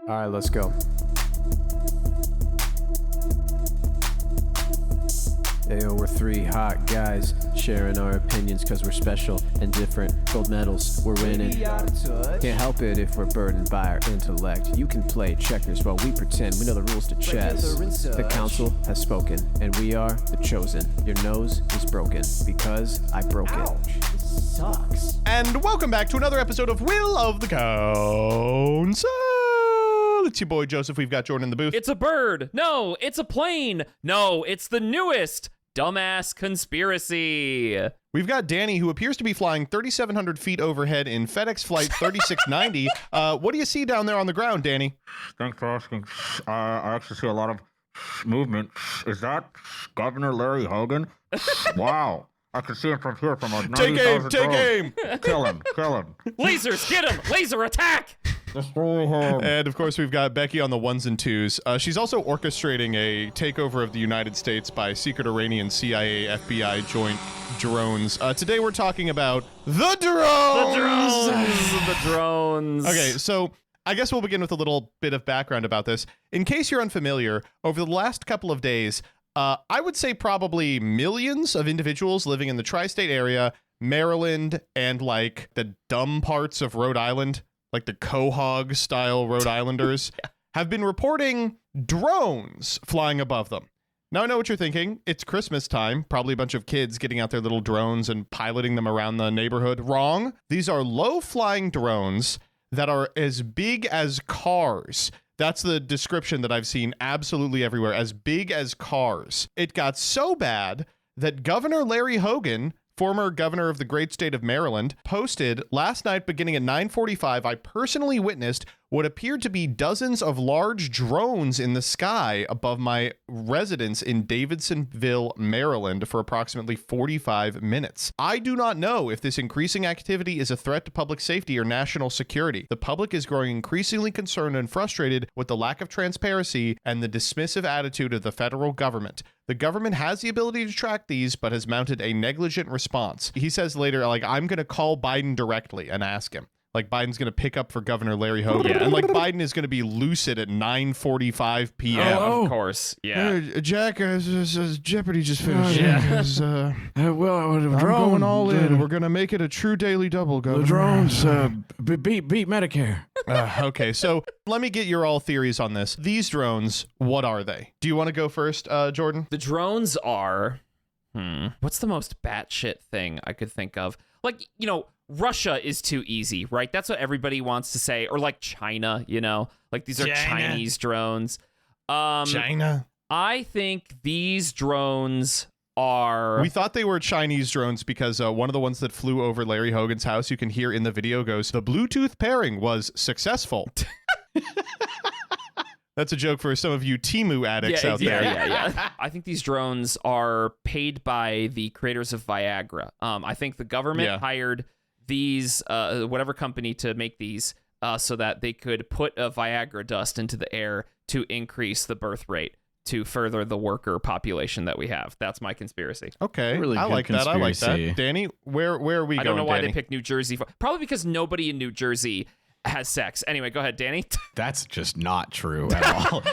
All right, let's go. Ayo, we're three hot guys sharing our opinions because we're special and different. Gold medals, we're winning. Can't help it if we're burdened by our intellect. You can play checkers while we pretend we know the rules to chess. The council has spoken, and we are the chosen. Your nose is broken because I broke it. This sucks. And welcome back to another episode of Will of the Council. It's your boy Joseph. We've got Jordan in the booth. It's a bird. No, it's a plane. No, it's the newest dumbass conspiracy. We've got Danny, who appears to be flying 3,700 feet overhead in FedEx Flight 3690. What do you see down there on the ground, Danny? Thanks for asking. I actually see a lot of movement. Is that Governor Larry Hogan? Wow. I can see him from here from a 90,000 Take aim! Kill him. Lasers, get him! Laser attack! Destroy him. And of course, we've got Becky on the ones and twos. She's also orchestrating a takeover of the United States by secret Iranian CIA, FBI joint drones. Today we're talking about the drones! The drones. Okay, so I guess we'll begin with a little bit of background about this. In case you're unfamiliar, over the last couple of days, I would say probably millions of individuals living in the tri-state area, Maryland, and like the dumb parts of Rhode Island, like the Quahog style Rhode Islanders, have been reporting drones flying above them. Now I know what you're thinking. It's Christmas time. Probably a bunch of kids getting out their little drones and piloting them around the neighborhood. Wrong. These are low-flying drones that are as big as cars. That's the description that I've seen absolutely everywhere, as big as cars. It got so bad that Governor Larry Hogan, former governor of the great state of Maryland, posted last night beginning at 9:45, I personally witnessed what appeared to be dozens of large drones in the sky above my residence in Davidsonville, Maryland for approximately 45 minutes. I do not know if this increasing activity is a threat to public safety or national security. The public is growing increasingly concerned and frustrated with the lack of transparency and the dismissive attitude of the federal government. The government has the ability to track these, but has mounted a negligent response. He says later, like, I'm going to call Biden directly and ask him. Like, Biden's going to pick up for Governor Larry Hogan. Yeah. And, like, Biden is going to be lucid at 9:45 p.m. Of course. Yeah. Jack, Jeopardy just finished. Well, I'm going all in. We're going to make it a true daily double, Governor. The drones beat Medicare. Okay, so let me get your all theories on this. These drones, what are they? Do you want to go first, Jordan? The drones are, what's the most batshit thing I could think of? Like, you know, Russia is too easy, right? That's what everybody wants to say. Or like China, you know? Like these are Chinese drones. China? I think these drones are... We thought they were Chinese drones because one of the ones that flew over Larry Hogan's house, you can hear in the video, goes, the Bluetooth pairing was successful. That's a joke for some of you Temu addicts out there. Yeah. I think these drones are paid by the creators of Viagra. I think the government hired these, whatever company to make these, so that they could put a Viagra dust into the air to increase the birth rate to further the worker population that we have. That's my conspiracy. Okay, Really I good like that. I like conspiracy. that. Danny, where are we going, I don't know why Danny? they picked New Jersey for. Probably because nobody in New Jersey has sex. Anyway, go ahead, Danny. That's just not true at all.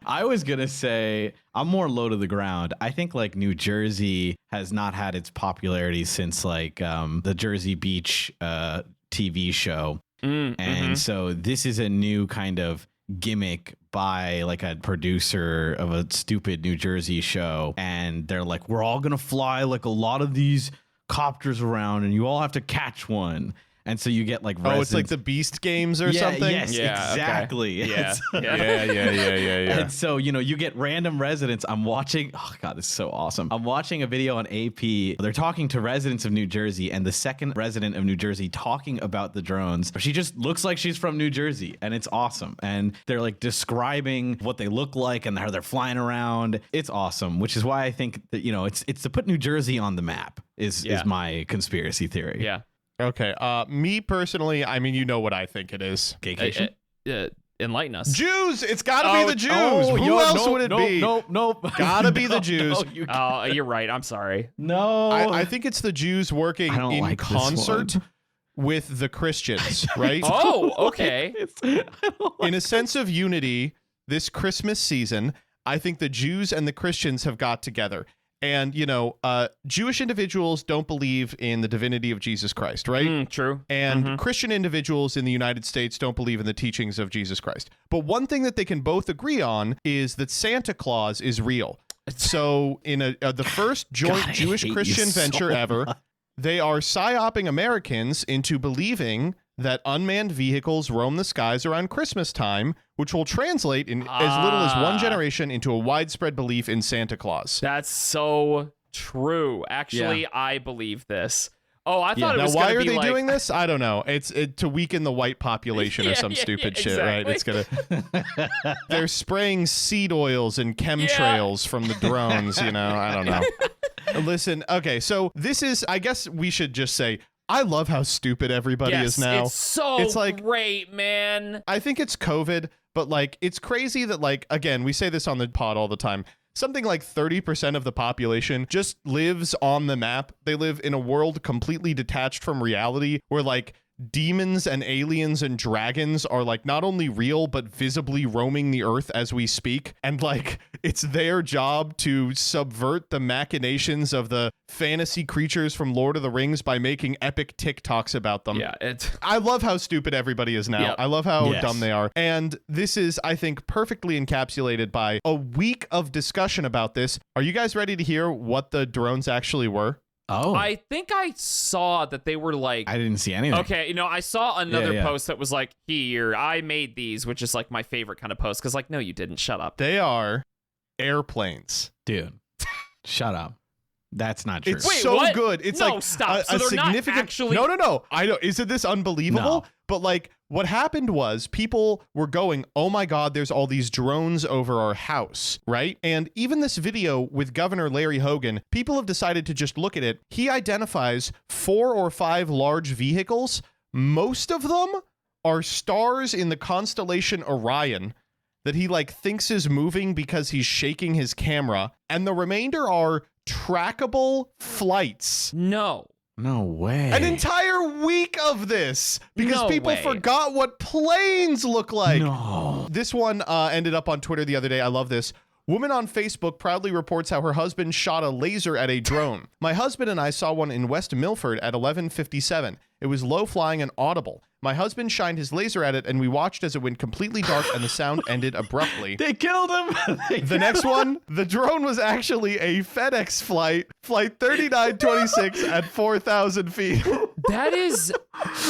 I was going to say I'm more low to the ground. I think like New Jersey has not had its popularity since like the Jersey Beach TV show. And so this is a new kind of gimmick by like a producer of a stupid New Jersey show. And they're like, we're all going to fly like a lot of these copters around and you all have to catch one. And so you get like residents. Oh, it's like the Beast Games or something? Yes, Yeah, exactly. okay. Yeah. Yeah. And so, you know, you get random residents. I'm watching. Oh, God, this is so awesome. I'm watching a video on AP. They're talking to residents of New Jersey, and the second resident of New Jersey talking about the drones. She just looks like she's from New Jersey, and it's awesome. And they're like describing what they look like and how they're flying around. It's awesome, which is why I think that, you know, it's to put New Jersey on the map is my conspiracy theory. Yeah. Okay. Me personally, I mean, you know what I think it is. Gaycation? Enlighten us. Jews! It's gotta be the Jews! Who else would it be? Nope. Gotta be the Jews. Oh, you're right. I'm sorry. No. I think it's the Jews working I don't in like this concert one. with the Christians, right? Oh, okay. In a sense of unity, this Christmas season, I think the Jews and the Christians have got together. And, you know, Jewish individuals don't believe in the divinity of Jesus Christ, right? True. And Christian individuals in the United States don't believe in the teachings of Jesus Christ. But one thing that they can both agree on is that Santa Claus is real. So in the first joint Jewish-Christian venture ever, they are psyoping Americans into believing that unmanned vehicles roam the skies around Christmas time, which will translate in as little as one generation into a widespread belief in Santa Claus. That's so true. Actually, I believe this. Oh, I thought it was why gonna are be they like... doing this? I don't know. It's to weaken the white population or some stupid shit, right? It's gonna. They're spraying seed oils and chemtrails from the drones. You know, I don't know. Listen, okay, so this is. I guess we should just say, I love how stupid everybody is now. It's like great, man. I think it's COVID, but like it's crazy that like again, we say this on the pod all the time. Something like 30% of the population just lives on the map. They live in a world completely detached from reality where like demons and aliens and dragons are like not only real but visibly roaming the earth as we speak, and like it's their job to subvert the machinations of the fantasy creatures from Lord of the Rings by making epic TikToks about them. I love how stupid everybody is now. Yep. I love how dumb they are. And this is, I think, perfectly encapsulated by a week of discussion about this. Are you guys ready to hear what the drones actually were? Oh, I think I saw that they were like... I didn't see anything. Okay, you know, I saw another post that was like, here, I made these, which is like my favorite kind of post. Because like, no, you didn't. Shut up. They are airplanes. Dude, shut up. That's not true. It's Wait, so what? good. It's No, like stop. So a they're not significant... actually- No. I know. Isn't this unbelievable? No. But like what happened was people were going, oh my God, there's all these drones over our house, right? And even this video with Governor Larry Hogan, people have decided to just look at it. He identifies 4 or 5 large vehicles. Most of them are stars in the constellation Orion that he like thinks is moving because he's shaking his camera. And the remainder are trackable flights. No way. An entire week of this because No people way. forgot what planes look like. No. This one ended up on Twitter the other day. I love this. Woman on Facebook proudly reports how her husband shot a laser at a drone. My husband and I saw one in West Milford at 11:57. It was low flying and audible. My husband shined his laser at it and we watched as it went completely dark and the sound ended abruptly. They killed him. The next one, the drone was actually a FedEx flight 3926 at 4,000 feet. That is...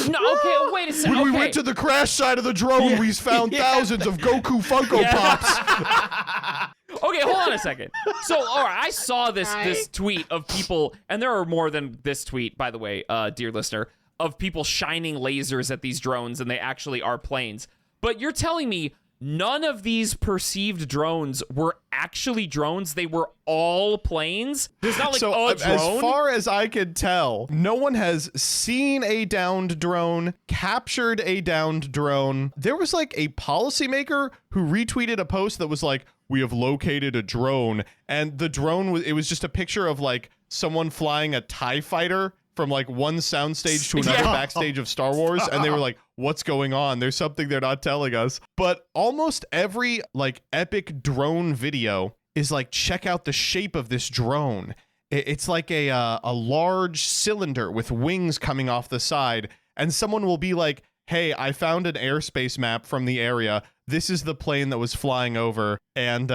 No, okay, wait a second. When we went to the crash site of the drone, we found thousands of Goku Funko Pops. Okay, hold on a second. So, all right, I saw this tweet of people, and there are more than this tweet, by the way, dear listener, of people shining lasers at these drones, and they actually are planes. But you're telling me none of these perceived drones were actually drones? They were all planes? There's not like a drone? As far as I could tell, no one has seen a downed drone, captured a downed drone. There was like a policymaker who retweeted a post that was like, we have located a drone. And the drone, it was just a picture of like someone flying a TIE fighter from like one soundstage to another backstage of Star Wars. And they were like, what's going on? There's something they're not telling us. But almost every like epic drone video is like, check out the shape of this drone. It's like a large cylinder with wings coming off the side. And someone will be like, hey, I found an airspace map from the area. This is the plane that was flying over. And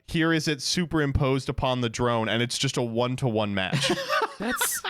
here is it superimposed upon the drone. And it's just a 1-to-1 match. That's...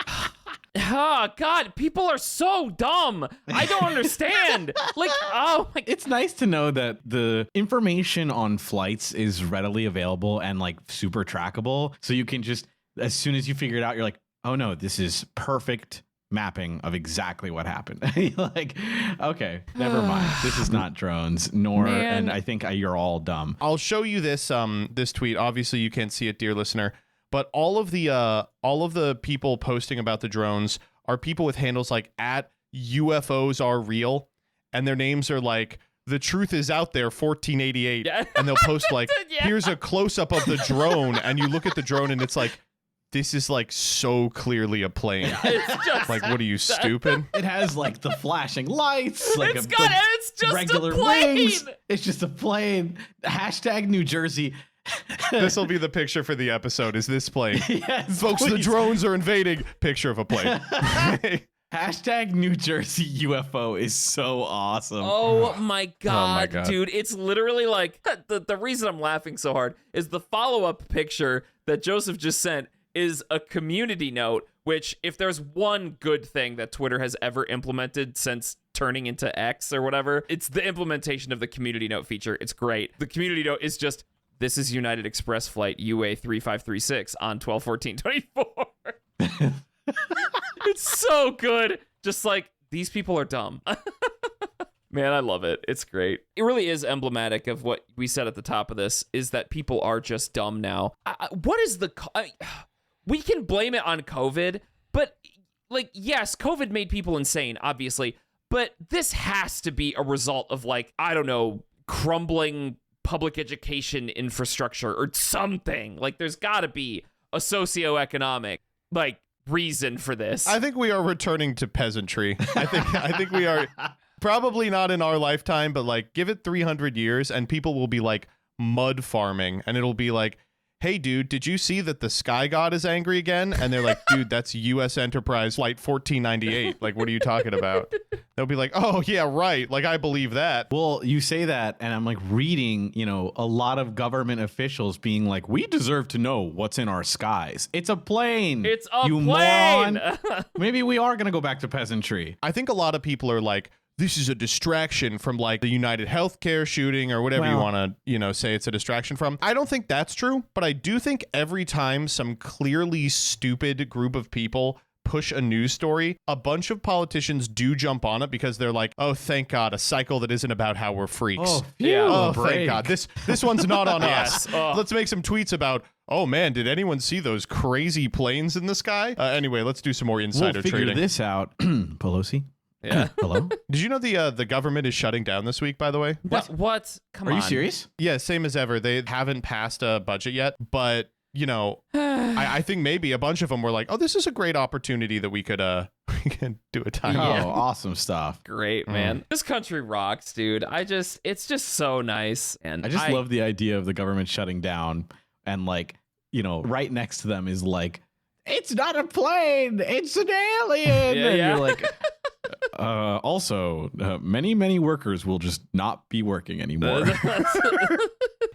Oh, God, people are so dumb. I don't understand. Like, oh, my... It's nice to know that the information on flights is readily available and like super trackable. So you can just, as soon as you figure it out, you're like, oh no, this is perfect mapping of exactly what happened. Like, okay, never mind. This is not drones, nor, Man. and I think you're all dumb. I'll show you this this tweet. Obviously, you can't see it, dear listener. But all of the people posting about the drones are people with handles like @UFOs are real, and their names are like the truth is out there 1488, and they'll post like here's a close up of the drone, and you look at the drone and it's like this is like so clearly a plane. It's just Like, what are you, stupid? It has like the flashing lights. Like it's just regular a plane. wings. It's just a plane. Hashtag New Jersey. This will be the picture for the episode, is this plane. Yes, Folks, the please. drones are invading. Picture of a plane. Hashtag New Jersey UFO is so awesome. Oh my god, God. dude. It's literally like the reason I'm laughing so hard is the follow-up picture that Joseph just sent is a community note, which if there's one good thing that Twitter has ever implemented since turning into X or whatever, it's the implementation of the community note feature. It's great. The community note is just, this is United Express flight UA 3536 on 12/14/24. It's so good. Just like, these people are dumb. Man, I love it. It's great. It really is emblematic of what we said at the top of this, is that people are just dumb now. What is we can blame it on COVID, but like, yes, COVID made people insane, obviously, but this has to be a result of like, I don't know, crumbling public education infrastructure or something. Like, there's gotta be a socioeconomic, like, reason for this. I think we are returning to peasantry. I think we are probably not in our lifetime, but like, give it 300 years and people will be like mud farming, and it'll be like, hey dude, did you see that the Sky God is angry again? And they're like, dude, that's US Enterprise flight 1498. Like, what are you talking about? They'll be like, oh yeah, right. Like, I believe that. Well, you say that, and I'm like reading, a lot of government officials being like, we deserve to know what's in our skies. It's a plane. It's a you plane. moron. Maybe we are going to go back to peasantry. I think a lot of people are like, this is a distraction from like the United Healthcare shooting or whatever you want to, say it's a distraction from. I don't think that's true, but I do think every time some clearly stupid group of people push a news story, a bunch of politicians do jump on it because they're like, oh, thank God, a cycle that isn't about how we're freaks. Oh, Yeah. Oh, break. thank God. This one's not on Yes. us. Oh. Let's make some tweets about, oh man, did anyone see those crazy planes in the sky? Anyway, let's do some more We'll insider figure trading. this out. Pelosi? Yeah. Hello? Did you know the government is shutting down this week, by the way? What? Come Are on. you serious? Yeah, same as ever. They haven't passed a budget yet, but I think maybe a bunch of them were like, "Oh, this is a great opportunity that we could we can do a time." Yeah. Oh, awesome stuff. Great, man. This country rocks, dude. It's just so nice. And I just love the idea of the government shutting down and like, right next to them is like, it's not a plane, it's an alien. Yeah, and yeah. you're like, also, many workers will just not be working anymore.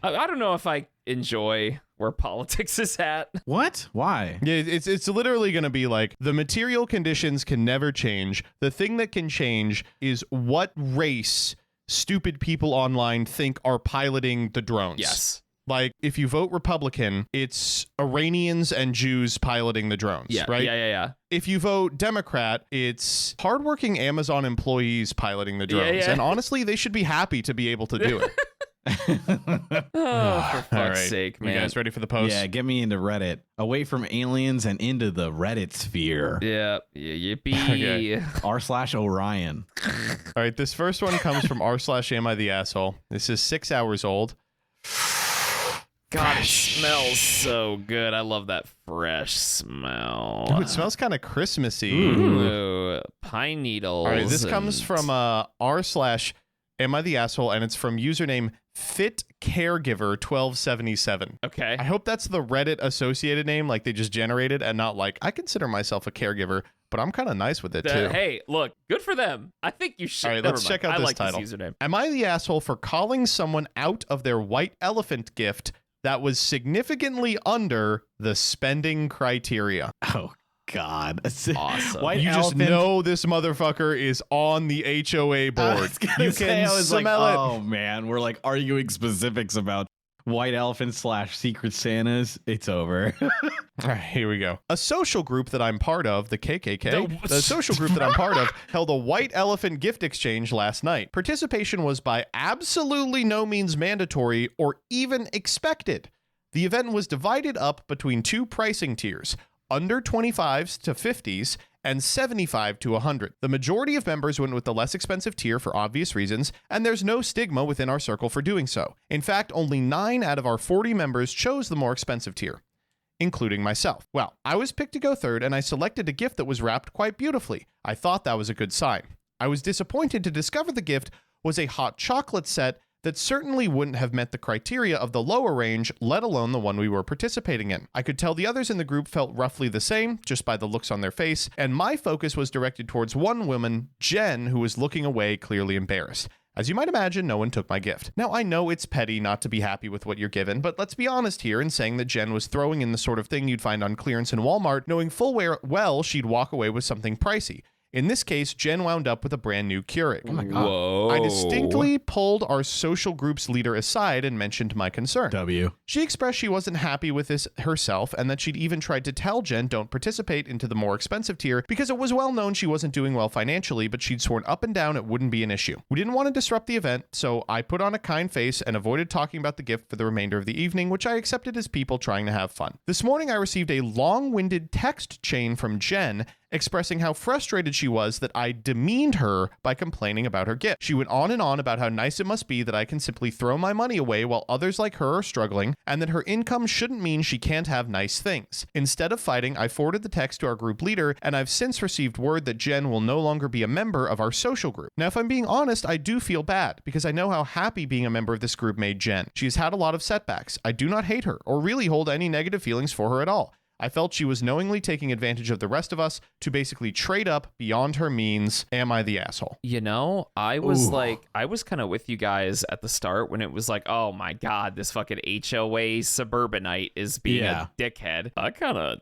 I don't know if I enjoy where politics is at. What? Why? Yeah, it's literally going to be like the material conditions can never change. The thing that can change is what race stupid people online think are piloting the drones. Yes. Like, if you vote Republican, it's Iranians and Jews piloting the drones, Yeah. right? Yeah. If you vote Democrat, it's hardworking Amazon employees piloting the drones. yeah. And honestly, they should be happy to be able to do it. Oh, for fuck's All right. sake, You man. guys ready for the post? Yeah, get me into Reddit. Away from aliens and into the Reddit sphere. Yeah. Yippee. Okay. r/Orion. All right, this first one comes from r/am I the asshole. This is 6 hours old. God, it smells so good. I love that fresh smell. Ooh, it smells kind of Christmassy. Ooh, pine needles. All right, this comes and- from r/am I the asshole, and it's from username FitCaregiver1277. Okay. I hope that's the Reddit associated name, like they just generated, and not like, I consider myself a caregiver, but I'm kind of nice with it too. Hey, look, good for them. I think you should. All right, Never let's mind. check out I this like title. This username. Am I the asshole for calling someone out of their white elephant gift that was significantly under the spending criteria? Oh, God. Awesome. White You just elephant. know this motherfucker is on the HOA I board. was gonna You say, can I was like, smell it. oh man, we're like arguing specifics about white elephants / Secret Santas. It's over. All right, here we go. A social group that I'm part of, the KKK, The- the social group that I'm part of, held a white elephant gift exchange last night. Participation was by absolutely no means mandatory or even expected. The event was divided up between two pricing tiers, under 25s to 50s and 75 to 100. The majority of members went with the less expensive tier for obvious reasons, and there's no stigma within our circle for doing so. In fact, only 9 out of our 40 members chose the more expensive tier. including myself. Well, I was picked to go third, and I selected a gift that was wrapped quite beautifully. I thought that was a good sign. I was disappointed to discover the gift was a hot chocolate set that certainly wouldn't have met the criteria of the lower range, let alone the one we were participating in. I could tell the others in the group felt roughly the same, just by the looks on their face, and my focus was directed towards one woman, Jen, who was looking away, clearly embarrassed. As you might imagine, no one took my gift. Now, I know it's petty not to be happy with what you're given, but let's be honest here in saying that Jen was throwing in the sort of thing you'd find on clearance in Walmart, knowing full well she'd walk away with something pricey. In this case, Jen wound up with a brand new Keurig. Oh my God. Whoa. I distinctly pulled our social group's leader aside and mentioned my concern. W. She expressed she wasn't happy with this herself and that she'd even tried to tell Jen don't participate into the more expensive tier because it was well known she wasn't doing well financially, but she'd sworn up and down it wouldn't be an issue. We didn't want to disrupt the event, so I put on a kind face and avoided talking about the gift for the remainder of the evening, which I accepted as people trying to have fun. This morning I received a long-winded text chain from Jen expressing how frustrated she was that I demeaned her by complaining about her gift. She went on and on about how nice it must be that I can simply throw my money away while others like her are struggling, and that her income shouldn't mean she can't have nice things. Instead of fighting, I forwarded the text to our group leader, and I've since received word that Jen will no longer be a member of our social group. Now, if I'm being honest, I do feel bad, because I know how happy being a member of this group made Jen. She has had a lot of setbacks. I do not hate her, or really hold any negative feelings for her at all. I felt she was knowingly taking advantage of the rest of us to basically trade up beyond her means. Am I the asshole? You know, I was kind of with you guys at the start when it was like, oh my God, this fucking HOA suburbanite is being a dickhead. I kind of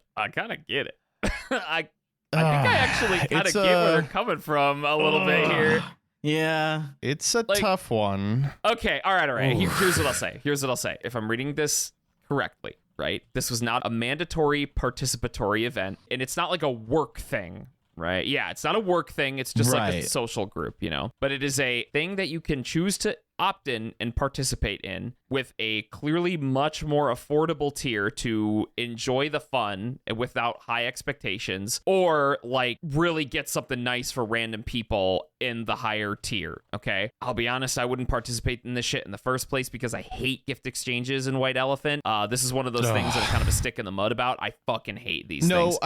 get it. I think I actually kind of get where they're coming from a little bit here. Yeah. It's a tough one. Okay, all right. Here's what I'll say. If I'm reading this correctly, right? This was not a mandatory participatory event, and it's not like a work thing, right? Yeah, it's not a work thing. It's just like a social group, you know? But it is a thing that you can choose to opt in and participate in with a clearly much more affordable tier to enjoy the fun without high expectations, or like really get something nice for random people in the higher tier. Okay, I'll be honest, I wouldn't participate in this shit in the first place because I hate gift exchanges in White Elephant. This is one of those things that I'm kind of a stick in the mud about. I fucking hate these things.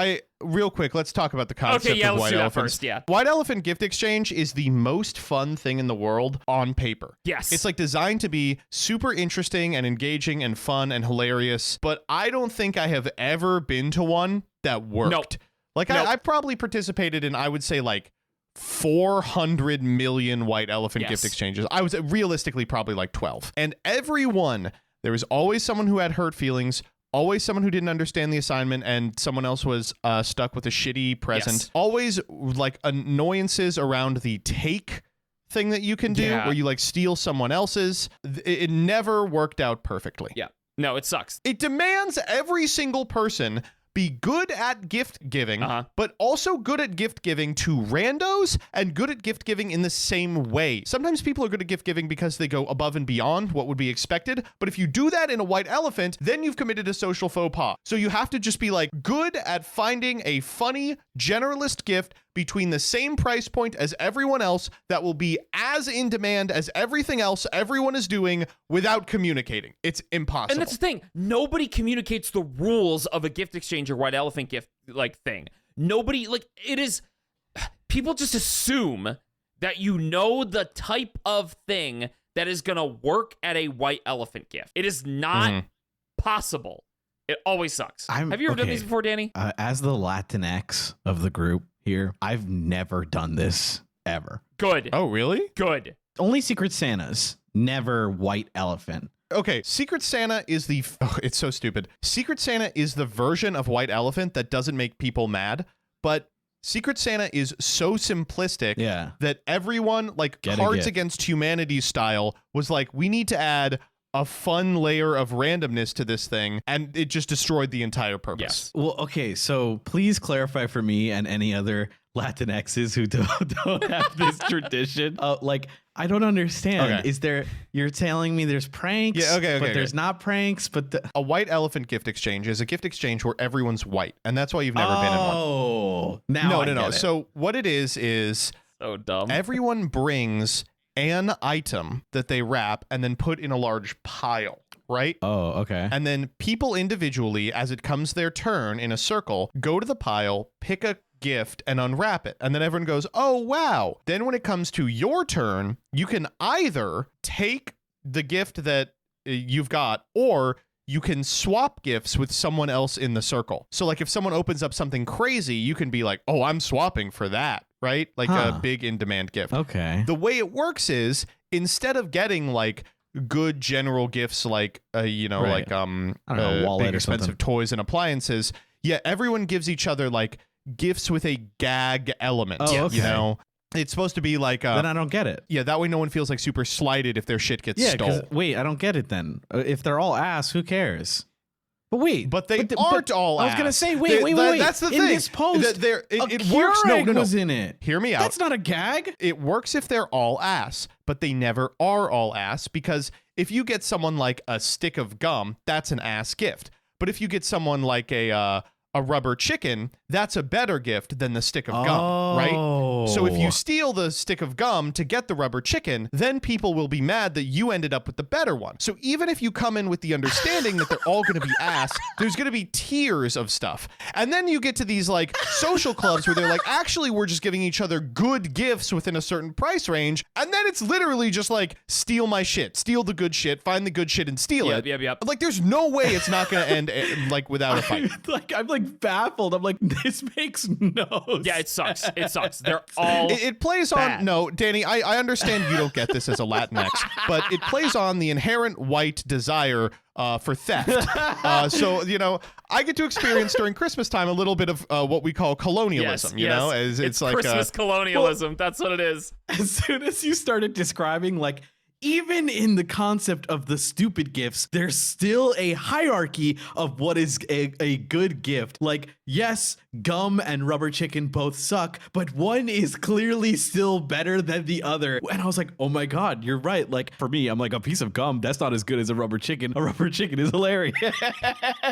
Real quick, let's talk about the concept of White Elephant first. Yeah, White Elephant gift exchange is the most fun thing in the world on paper. Yes, it's like designed to be super interesting and engaging and fun and hilarious, but I don't think I have ever been to one that worked. I probably participated in, I would say, like 400 million White Elephant gift exchanges. I was realistically probably like 12. And every one, there was always someone who had hurt feelings, always someone who didn't understand the assignment, and someone else was stuck with a shitty present. Yes. Always like annoyances around the take thing that you can do where you like steal someone else's. It never worked out perfectly. Yeah. No, it sucks. It demands every single person be good at gift giving, but also good at gift giving to randos and good at gift giving in the same way. Sometimes people are good at gift giving because they go above and beyond what would be expected. But if you do that in a White Elephant, then you've committed a social faux pas. So you have to just be like good at finding a funny generalist gift between the same price point as everyone else that will be as in demand as everything else everyone is doing without communicating. It's impossible. And that's the thing. Nobody communicates the rules of a gift exchange or White Elephant gift like thing. Nobody, like, it is, people just assume that you know the type of thing that is going to work at a White Elephant gift. It is not possible. It always sucks. Have you ever done these before, Danny? As the Latinx of the group here, I've never done this ever. Good. Oh, really? Good. Only Secret Santas, never White Elephant. Okay, Secret Santa is it's so stupid. Secret Santa is the version of White Elephant that doesn't make people mad, but Secret Santa is so simplistic that everyone, like Cards Against Humanity style, was like, we need to add a fun layer of randomness to this thing, and it just destroyed the entire purpose. Yes. Well, okay, so please clarify for me and any other Latinxes who don't have this tradition. Like, I don't understand. Okay. Is there, you're telling me there's pranks, but there's not pranks, but a White Elephant gift exchange is a gift exchange where everyone's white, and that's why you've never been in one. Oh, now no, I no, no. get it. So what it is so dumb. Everyone brings an item that they wrap and then put in a large pile. right? Oh, okay. And then people individually, as it comes their turn in a circle, go to the pile, pick a gift and unwrap it. And then everyone goes, oh, wow. Then when it comes to your turn, you can either take the gift that you've got, or you can swap gifts with someone else in the circle. So like if someone opens up something crazy, you can be like, oh, I'm swapping for that, right? Like a big in-demand gift. Okay. The way it works is instead of getting like good general gifts like like I don't know, wallet big or expensive something. toys and appliances, everyone gives each other like gifts with a gag element. Oh, okay. You know, it's supposed to be like Then I don't get it. that way no one feels like super slighted if their shit gets Yeah, stolen. wait, I don't get it then. If they're all ass, who cares? But wait, But they aren't all I was gonna ass. say, wait. That's the in thing. this post, It a works. No, Keurig was in it. Hear me out. That's not a gag. It works if they're all ass, but they never are all ass, because if you get someone like a stick of gum, that's an ass gift. But if you get someone like a rubber chicken, that's a better gift than the stick of gum, right? So if you steal the stick of gum to get the rubber chicken, then people will be mad that you ended up with the better one. So even if you come in with the understanding that they're all going to be ass, there's going to be tiers of stuff. And then you get to these like social clubs where they're like, actually, we're just giving each other good gifts within a certain price range. And then it's literally just like, steal my shit, steal the good shit, find the good shit and steal it. Yep. Like there's no way it's not going to end like without a fight. I'm like baffled. I'm like, this makes no sense. Yeah, it sucks. It sucks. They're all It plays bad. on. No, Danny, I understand you don't get this as a Latinx, but it plays on the inherent white desire for theft. So, I get to experience during Christmas time a little bit of what we call colonialism, yes. as it's like Christmas colonialism. That's what it is. As soon as you started describing, like, even in the concept of the stupid gifts, there's still a hierarchy of what is a good gift. Like, yes, gum and rubber chicken both suck, but one is clearly still better than the other. And I was like, oh my God, you're right. Like, for me, I'm like, a piece of gum, that's not as good as a rubber chicken. A rubber chicken is hilarious.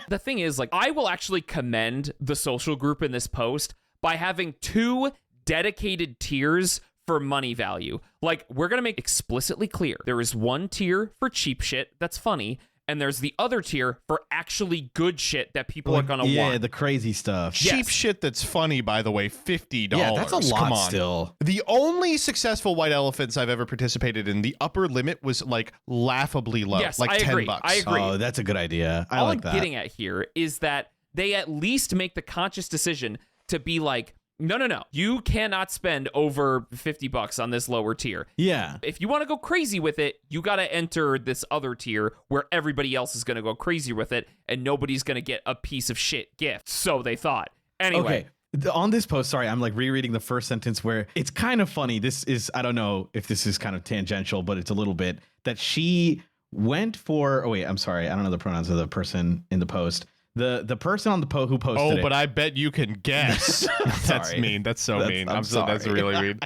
The thing is, like, I will actually commend the social group in this post by having 2 dedicated tiers for money value. Like, we're gonna make explicitly clear there is one tier for cheap shit that's funny, and there's the other tier for actually good shit that people are gonna want. The crazy stuff. cheap shit that's funny, by the way, $50. Yeah, that's a lot Come on. still. The only successful white elephants I've ever participated in, the upper limit was like laughably low, Yes, like I agree. $10. I agree. Oh, that's a good idea. I All like I'm that. getting at here is that they at least make the conscious decision to be like, no. You cannot spend over $50 on this lower tier. Yeah. If you want to go crazy with it, you got to enter this other tier where everybody else is going to go crazy with it and nobody's going to get a piece of shit gift. So they thought. Anyway. Okay. On this post, sorry, I'm like rereading the first sentence where it's kind of funny. This is, I don't know if this is kind of tangential, but it's a little bit that she went for, oh wait, I'm sorry. I don't know the pronouns of the person in the post. The person on the who posted it. Oh, but I bet you can guess. That's Sorry. mean. That's so mean. I'm That's sorry. really mean.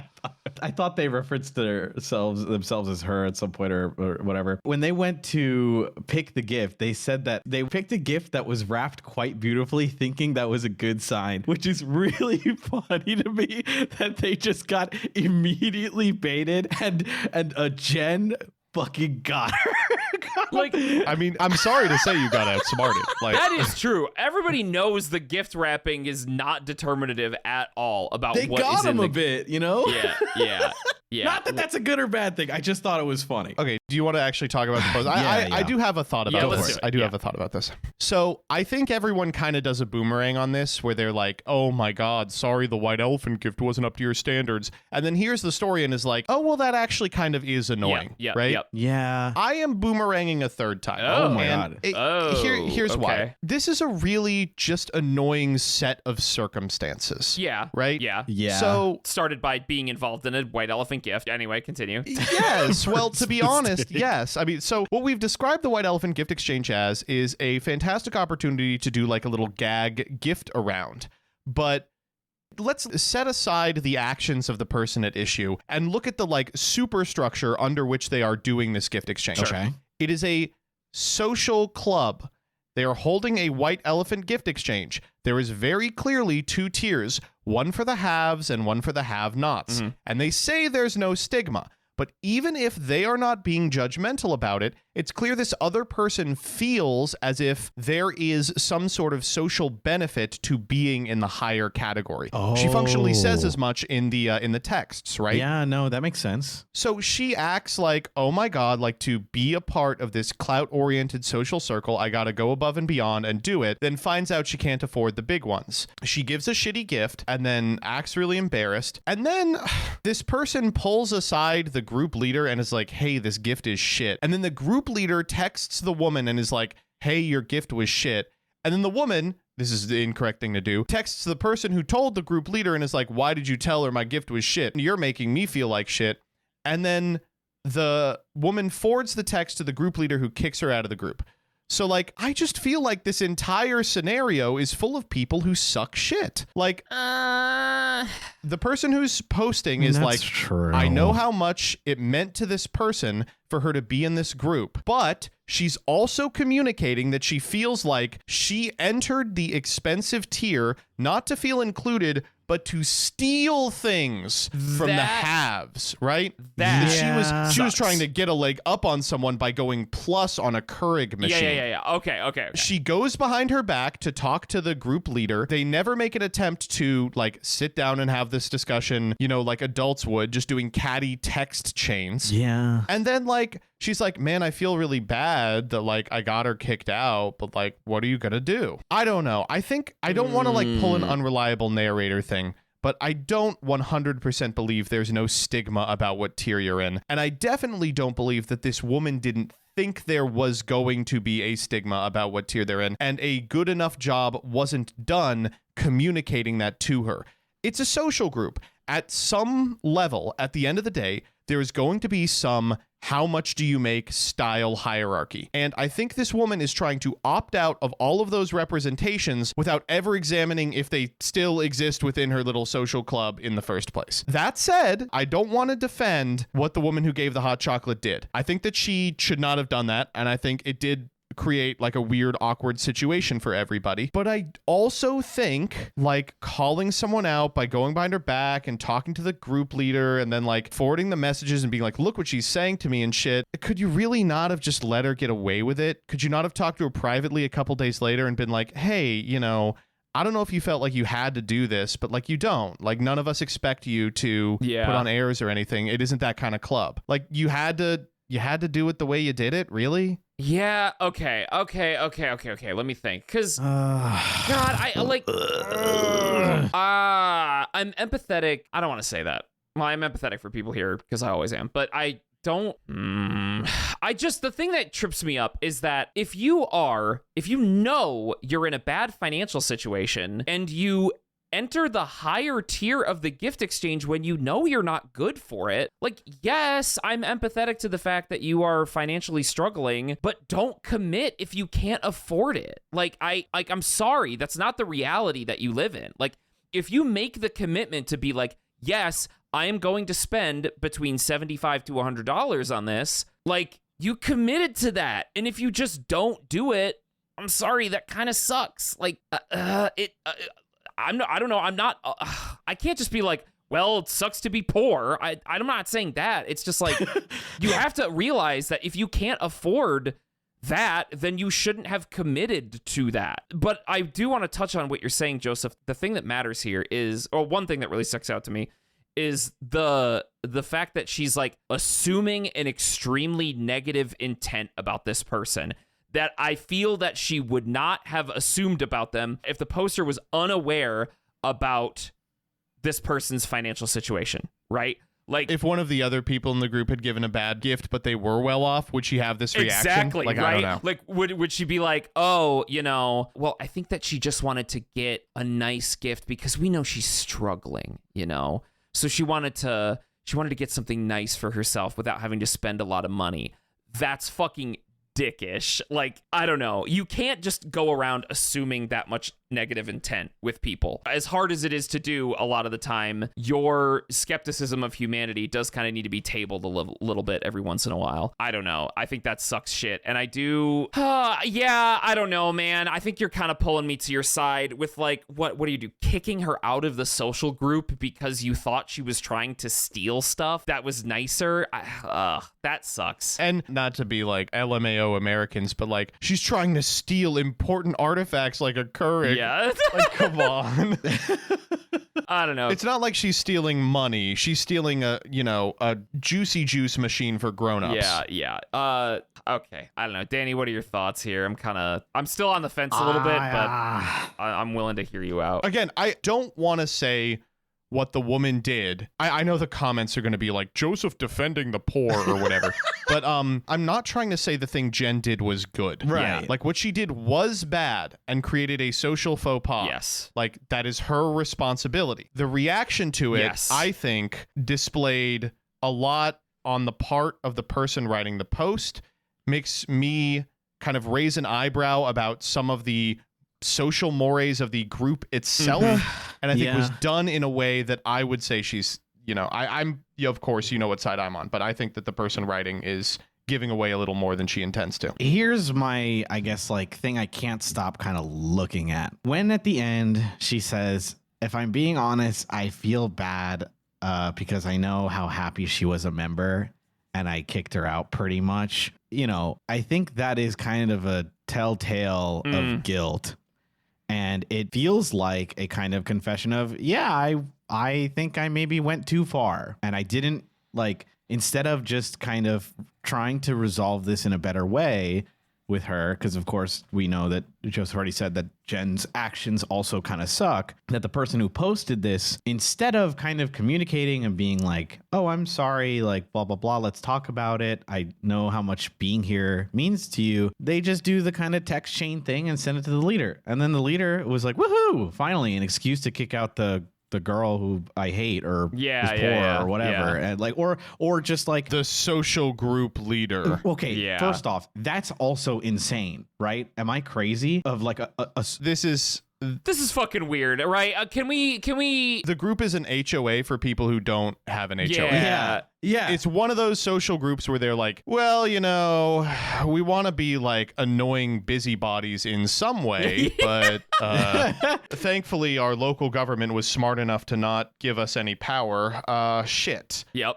I thought they referenced themselves as her at some point or whatever. When they went to pick the gift, they said that they picked a gift that was wrapped quite beautifully, thinking that was a good sign, which is really funny to me that they just got immediately baited and Jen fucking got her. Like, I mean, I'm sorry to say you got outsmarted. Like that is true. Everybody knows the gift wrapping is not determinative at all about They what got is in him the a bit, you know? Yeah. Not that that's a good or bad thing. I just thought it was funny. Okay, do you want to actually talk about the post? Yeah. I do have a thought about let's this. do it. I do Yeah. have a thought about this. So I think everyone kind of does a boomerang on this where they're like, oh my God, sorry, the white elephant gift wasn't up to your standards. And then here's the story and is like, oh, well, that actually kind of is annoying, right? Yep. Yeah. I am boomeranging a third time. Oh my And God. Here's why. okay. This is a really just annoying set of circumstances. Yeah. Right? Yeah. Yeah. So Started by being involved in a white elephant gift. Anyway, continue. yes. Well, to be honest, yes. I mean, so what we've described the White Elephant Gift Exchange as is a fantastic opportunity to do like a little gag gift around. But let's set aside the actions of the person at issue and look at the like superstructure under which they are doing this gift exchange. Okay. It is a social club. They are holding a white elephant gift exchange. There is very clearly 2 tiers, one for the haves and one for the have-nots. And they say there's no stigma. But even if they are not being judgmental about it, it's clear this other person feels as if there is some sort of social benefit to being in the higher category. She functionally says as much in the texts, right? Yeah, no, that makes sense. So she acts like, oh my God, like to be a part of this clout-oriented social circle, I gotta go above and beyond and do it, then finds out she can't afford the big ones. She gives a shitty gift and then acts really embarrassed. And then this person pulls aside the group leader and is like, hey, this gift is shit. And then the group leader texts the woman and is like, hey, your gift was shit. And then the woman, this is the incorrect thing to do, texts the person who told the group leader and is like, why did you tell her my gift was shit? You're making me feel like shit. And then the woman forwards the text to the group leader who kicks her out of the group. So, like, I just feel like this entire scenario is full of people who suck shit. Like, the person who's posting is like, true. I know how much it meant to this person for her to be in this group, but she's also communicating that she feels like she entered the expensive tier not to feel included, but to steal things from the haves, right? She was trying to get a leg up on someone by going plus on a Keurig machine. Yeah. Okay. She goes behind her back to talk to the group leader. They never make an attempt to like sit down and have this discussion, you know, like adults would, just doing catty text chains. Yeah. And then like she's like, man, I feel really bad that like I got her kicked out, but like, what are you gonna do? I don't know. I think I don't want to like pull an unreliable narrator thing, but I don't 100% believe there's no stigma about what tier you're in. And I definitely don't believe that this woman didn't think there was going to be a stigma about what tier they're in, and a good enough job wasn't done communicating that to her. It's a social group. At some level, at the end of the day, there is going to be some how much do you make style hierarchy. And I think this woman is trying to opt out of all of those representations without ever examining if they still exist within her little social club in the first place. That said, I don't want to defend what the woman who gave the hot chocolate did. I think that she should not have done that, and I think it did create like a weird, awkward situation for everybody. But I also think like calling someone out by going behind her back and talking to the group leader and then like forwarding the messages and being like, look what she's saying to me and shit. Could you really not have just let her get away with it? Could you not have talked to her privately a couple days later and been like, hey, you know, I don't know if you felt like you had to do this, but like you don't. Like none of us expect you to put on airs or anything. It isn't that kind of club. Like you had to do it the way you did it, really? Yeah, okay. Let me think. Because, God, I like... I'm empathetic. I don't want to say that. Well, I'm empathetic for people here because I always am. But I don't... the thing that trips me up is that if you know you're in a bad financial situation and you enter the higher tier of the gift exchange when you know you're not good for it. Like, yes, I'm empathetic to the fact that you are financially struggling, but don't commit if you can't afford it. I'm sorry, that's not the reality that you live in. Like, if you make the commitment to be like, yes, I am going to spend between $75 to $100 on this, like, you committed to that. And if you just don't do it, I'm sorry, that kind of sucks. Like, I don't know. I can't just be like, well, it sucks to be poor. I'm not saying that. It's just like, you have to realize that if you can't afford that, then you shouldn't have committed to that. But I do want to touch on what you're saying, Joseph. The thing that matters here is, or one thing that really sticks out to me is the fact that she's like assuming an extremely negative intent about this person that I feel that she would not have assumed about them if the poster was unaware about this person's financial situation, right? Like, if one of the other people in the group had given a bad gift, but they were well off, would she have this reaction? Exactly, like, right? I don't know. Like, would she be like, oh, you know, well, I think that she just wanted to get a nice gift because we know she's struggling, you know? So she wanted to get something nice for herself without having to spend a lot of money. That's fucking dickish. Like, I don't know. You can't just go around assuming that much negative intent with people. As hard as it is to do a lot of the time, your skepticism of humanity does kind of need to be tabled a little bit every once in a while. I don't know. I think that sucks shit. And I do, yeah, I don't know, man. I think you're kind of pulling me to your side with like, what do you do? Kicking her out of the social group because you thought she was trying to steal stuff that was nicer? That sucks. And not to be like LMAO Americans, but like, she's trying to steal important artifacts like a Keurig. Yeah. Like, come on. I don't know. It's not like she's stealing money. She's stealing a juicy juice machine for grown-ups. Yeah. Okay. I don't know. Danny, what are your thoughts here? I'm still on the fence a little bit, but I'm willing to hear you out. Again, I don't want to say what the woman did. I know the comments are going to be like, Joseph defending the poor or whatever. But I'm not trying to say the thing Jen did was good. Right. Yeah. Like, what she did was bad and created a social faux pas. Yes. Like, that is her responsibility. The reaction to it, Yes. I think, displayed a lot on the part of the person writing the post. Makes me kind of raise an eyebrow about some of the social mores of the group itself. And I think it was done in a way that I would say she's, I'm of course, you know what side I'm on, but I think that the person writing is giving away a little more than she intends to. Here's my, I guess, like thing I can't stop kind of looking at. When at the end she says, if I'm being honest, I feel bad because I know how happy she was a member and I kicked her out pretty much. I think that is kind of a telltale of guilt. And it feels like a kind of confession of, I think I maybe went too far. And I didn't, like, instead of just kind of trying to resolve this in a better way with her, because of course we know that Joseph already said that Jen's actions also kind of suck, that the person who posted this, instead of kind of communicating and being like, oh, I'm sorry, like blah, blah, blah, let's talk about it, I know how much being here means to you, they just do the kind of text chain thing and send it to the leader. And then the leader was like, woohoo, finally an excuse to kick out the girl who I hate or is poor or whatever. And like, or just like the social group leader. Okay. First off, that's also insane, right? Am I crazy of like This is fucking weird, right? Can we? The group is an HOA for people who don't have an HOA. Yeah. It's one of those social groups where they're like, well, we want to be like annoying busybodies in some way, but thankfully our local government was smart enough to not give us any power. Shit. Yep.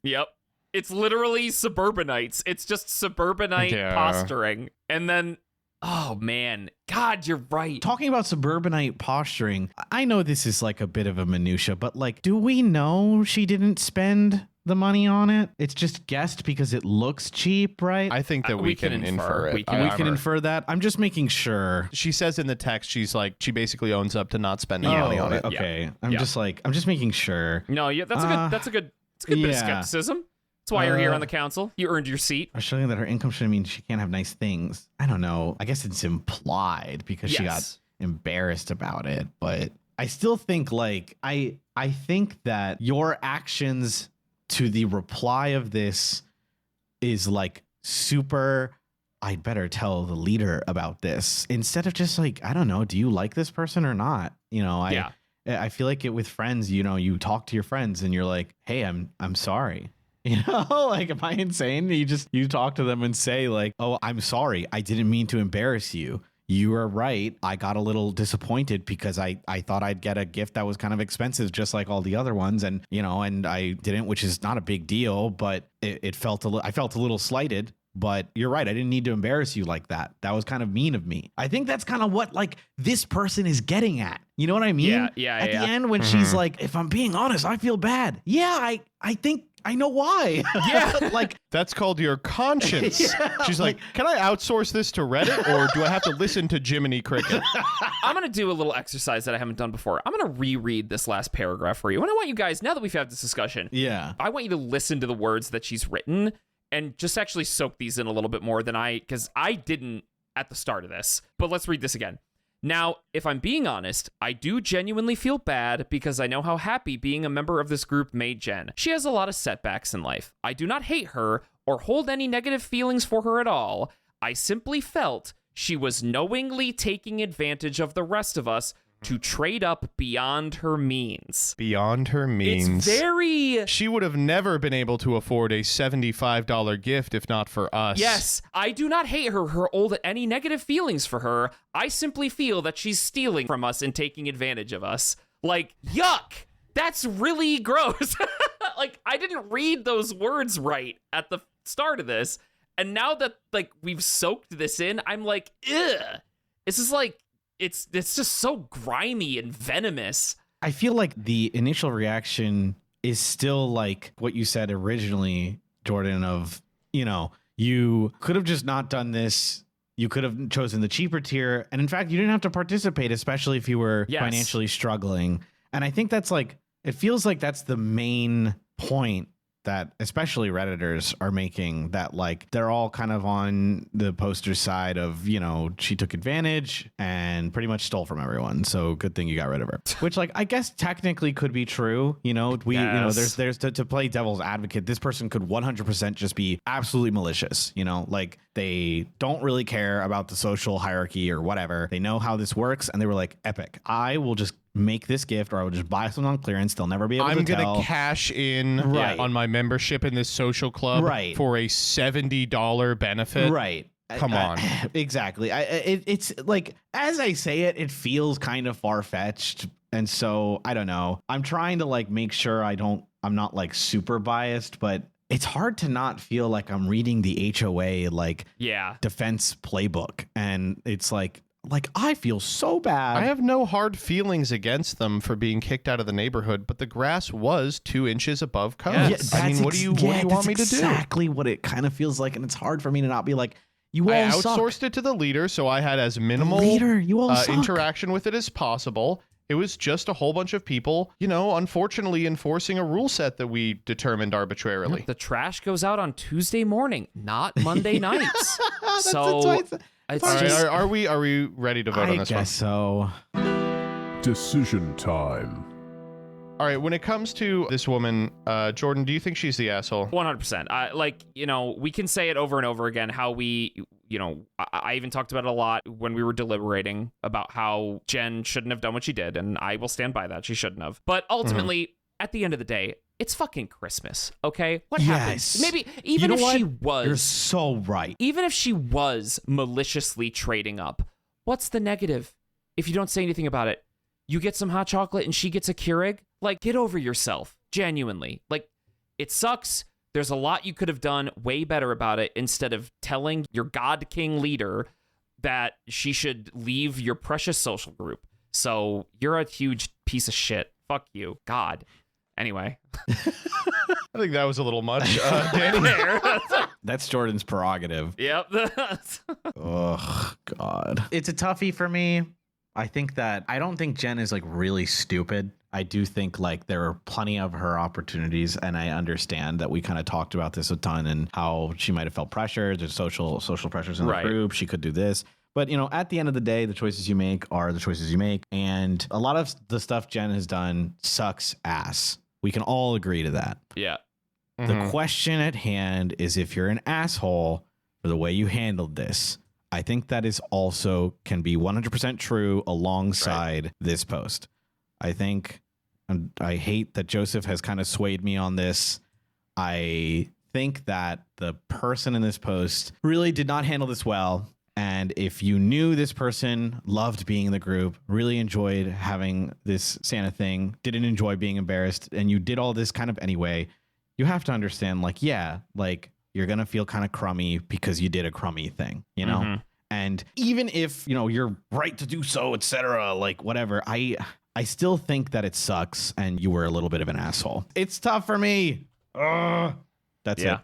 Yep. It's literally suburbanites. It's just suburbanite posturing. And then, oh man, God, you're right. Talking about suburbanite posturing, I know this is like a bit of a minutia, but like, do we know she didn't spend the money on it? It's just guessed because it looks cheap, right? I think that we can infer it. We can infer that. I'm just making sure. She says in the text, she's like, she basically owns up to not spending money on it. Okay. I'm just making sure. No, yeah, that's a good bit of skepticism. That's why you're here on the council. You earned your seat. I'm showing that her income shouldn't mean she can't have nice things. I don't know. I guess it's implied because she got embarrassed about it. But I still think like I think that your actions to the reply of this is like super, I'd better tell the leader about this instead of just like, I don't know, do you like this person or not? I feel like it with friends, you talk to your friends and you're like, hey, I'm sorry. Like, am I insane? You talk to them and say like, oh, I'm sorry. I didn't mean to embarrass you. You are right. I got a little disappointed because I thought I'd get a gift that was kind of expensive, just like all the other ones. And, and I didn't, which is not a big deal, but I felt a little slighted. But you're right. I didn't need to embarrass you like that. That was kind of mean of me. I think that's kind of what like this person is getting at. You know what I mean? Yeah. At the end when she's like, if I'm being honest, I feel bad. Yeah, I think I know why. Yeah. Like that's called your conscience. She's like, can I outsource this to Reddit or do I have to listen to Jiminy Cricket? I'm going to do a little exercise that I haven't done before. I'm going to reread this last paragraph for you. And I want you guys, now that we've had this discussion, I want you to listen to the words that she's written and just actually soak these in a little bit more than because I didn't at the start of this. But let's read this again. Now, if I'm being honest, I do genuinely feel bad because I know how happy being a member of this group made Jen. She has a lot of setbacks in life. I do not hate her or hold any negative feelings for her at all. I simply felt she was knowingly taking advantage of the rest of us to trade up beyond her means. Beyond her means. It's very... She would have never been able to afford a $75 gift if not for us. Yes, I do not hate her or hold any negative feelings for her. I simply feel that she's stealing from us and taking advantage of us. Like, yuck! That's really gross. Like, I didn't read those words right at the start of this, and now that, like, we've soaked this in, I'm like, ugh! This is like... It's just so grimy and venomous. I feel like the initial reaction is still like what you said originally, Jordan, of, you know, you could have just not done this. You could have chosen the cheaper tier. And in fact, you didn't have to participate, especially if you were financially struggling. And I think that's like, it feels like that's the main point that especially Redditors are making, that like they're all kind of on the poster side of, you know, she took advantage and pretty much stole from everyone. So good thing you got rid of her, which like I guess technically could be true. You know, you know, there's to play devil's advocate. This person could 100% just be absolutely malicious. You know, like they don't really care about the social hierarchy or whatever. They know how this works. And they were like, epic. I will just make this gift, or I will just buy something on clearance. They'll never be able to tell. I'm gonna cash in on my membership in this social club for a $70 benefit. Right. Come on. Exactly. It's like, as I say it, it feels kind of far-fetched. And so I don't know. I'm trying to like make sure I'm not like super biased, but it's hard to not feel like I'm reading the HOA like defense playbook. And it's like I feel so bad. I have no hard feelings against them for being kicked out of the neighborhood, but the grass was 2 inches above code. I mean, what do you want me to do? Exactly what it kind of feels like, and it's hard for me to not be like, you all I suck. outsourced it to the leader, so I had as minimal interaction with it as possible. It was just a whole bunch of people, you know, unfortunately enforcing a rule set that we determined arbitrarily. The trash goes out on Tuesday morning, not Monday nights. It's just, are we ready to vote on this one? I guess so. Decision time. All right, when it comes to this woman, Jordan, do you think she's the asshole? 100%. Like, you know, we can say it over and over again how we, you know, I even talked about it a lot when we were deliberating about how Jen shouldn't have done what she did, and I will stand by that. She shouldn't have. But ultimately, at the end of the day, it's fucking Christmas, okay? What happens? Maybe even if she was... You're so right. Even if she was maliciously trading up, what's the negative if you don't say anything about it? You get some hot chocolate and she gets a Keurig? Like, get over yourself, genuinely. Like, it sucks. There's a lot you could have done way better about it instead of telling your God King leader that she should leave your precious social group. So you're a huge piece of shit. Fuck you. God. Anyway. I think that was a little much. Danny. That's Jordan's prerogative. Yep. Oh, God. It's a toughie for me. I don't think Jen is like really stupid. I do think like there are plenty of her opportunities, and I understand that we kind of talked about this a ton and how she might have felt pressured. There's social pressures in the group. She could do this. But, you know, at the end of the day, the choices you make are the choices you make. And a lot of the stuff Jen has done sucks ass. We can all agree to that. Yeah. The question at hand is if you're an asshole for the way you handled this. I think that is also can be 100% true alongside this post. I think, and I hate that Joseph has kind of swayed me on this. I think that the person in this post really did not handle this well. And if you knew this person loved being in the group, really enjoyed having this Santa thing, didn't enjoy being embarrassed, and you did all this kind of anyway, you have to understand, like, yeah, like you're going to feel kind of crummy because you did a crummy thing, you know? And even if, you know, you're right to do so, etc., like whatever, I still think that it sucks and you were a little bit of an asshole. It's tough for me. That's it.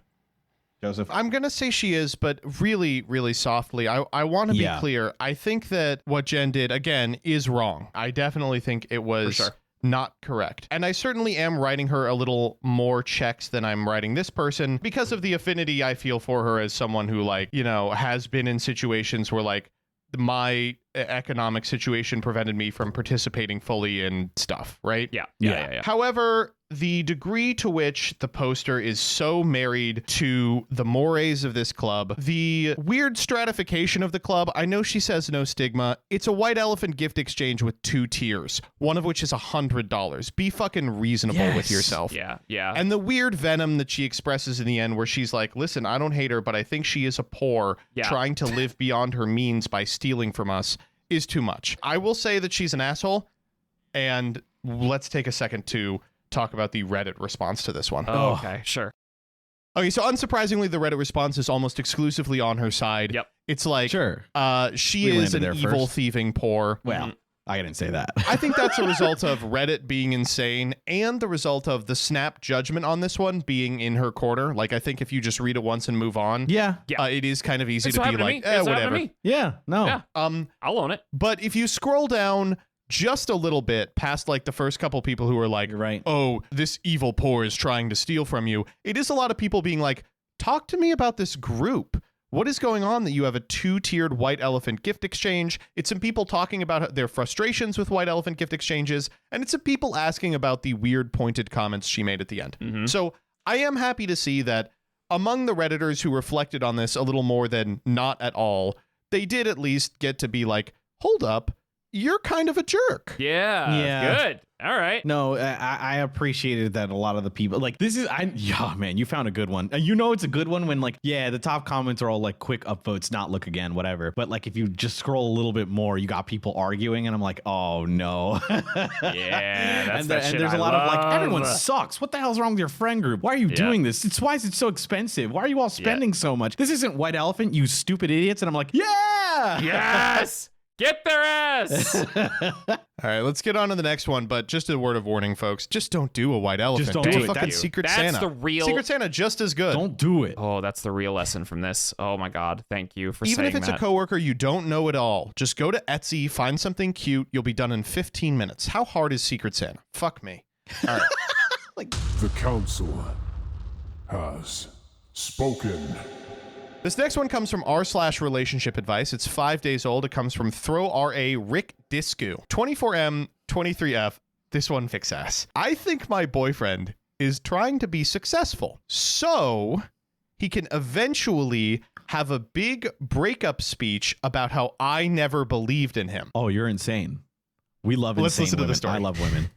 Joseph? I'm going to say she is, but really, really softly. I want to be clear. I think that what Jen did, again, is wrong. I definitely think it was not correct. And I certainly am writing her a little more checks than I'm writing this person because of the affinity I feel for her as someone who, like, you know, has been in situations where, like, my economic situation prevented me from participating fully in stuff, right? Yeah. However, the degree to which the poster is so married to the mores of this club, the weird stratification of the club. I know she says no stigma. It's a white elephant gift exchange with 2 tiers, one of which is $100. Be fucking reasonable with yourself. Yeah, yeah. And the weird venom that she expresses in the end where she's like, listen, I don't hate her, but I think she is a poor trying to live beyond her means by stealing from us is too much. I will say that she's an asshole, and let's take a second to talk about the Reddit response to this one. Oh, okay, sure. Okay, so unsurprisingly, the Reddit response is almost exclusively on her side. Yep. It's like, Sure. she We is an landed there evil, first. thieving poor. Well, I didn't say that. I think that's a result of Reddit being insane and the result of the snap judgment on this one being in her corner. Like, I think if you just read it once and move on, Yeah. it is kind of easy It's to what be happened to like, me. It's what happened whatever. to me. Yeah. No. Yeah. I'll own it. But if you scroll down just a little bit past like the first couple people who are like, You're right. oh, this evil poor is trying to steal from you, it is a lot of people being like, talk to me about this group. What is going on that you have a 2-tiered white elephant gift exchange? It's some people talking about their frustrations with white elephant gift exchanges, and it's some people asking about the weird pointed comments she made at the end. Mhm. So I am happy to see that among the Redditors who reflected on this a little more than not at all, they did at least get to be like, hold up, you're kind of a jerk. Yeah. Good. All right. No, I appreciated that a lot of the people like this is man, you found a good one. You know it's a good one when like the top comments are all like quick upvotes, not look again, whatever. But like if you just scroll a little bit more, you got people arguing, and I'm like, oh no. Yeah, that's that shit and there's a I lot of like everyone love. sucks. What the hell's wrong with your friend group? Why are you doing this? Why is it so expensive? Why are you all spending so much? This isn't White Elephant, you stupid idiots. And I'm like, yeah. Yes. Get their ass. All right, let's get on to the next one. But just a word of warning, folks: just don't do a white elephant. don't do do a it. fucking That's- Secret that's Santa. the real- Secret Santa, just as good. Don't do it. Oh, that's the real lesson from this. Oh my God. Thank you for saying Even if it's that. a coworker you don't know at all, just go to Etsy, find something cute. You'll be done in 15 minutes. How hard is Secret Santa? Fuck me. All right. The council has spoken. This next one comes from r/relationship advice. It's 5 days old. It comes from Throw RA Rick Discu. 24M 23F. This one fix ass. I think my boyfriend is trying to be successful, so he can eventually have a big breakup speech about how I never believed in him. Oh, you're insane. We love Let's insane listen to the women. story. I love women.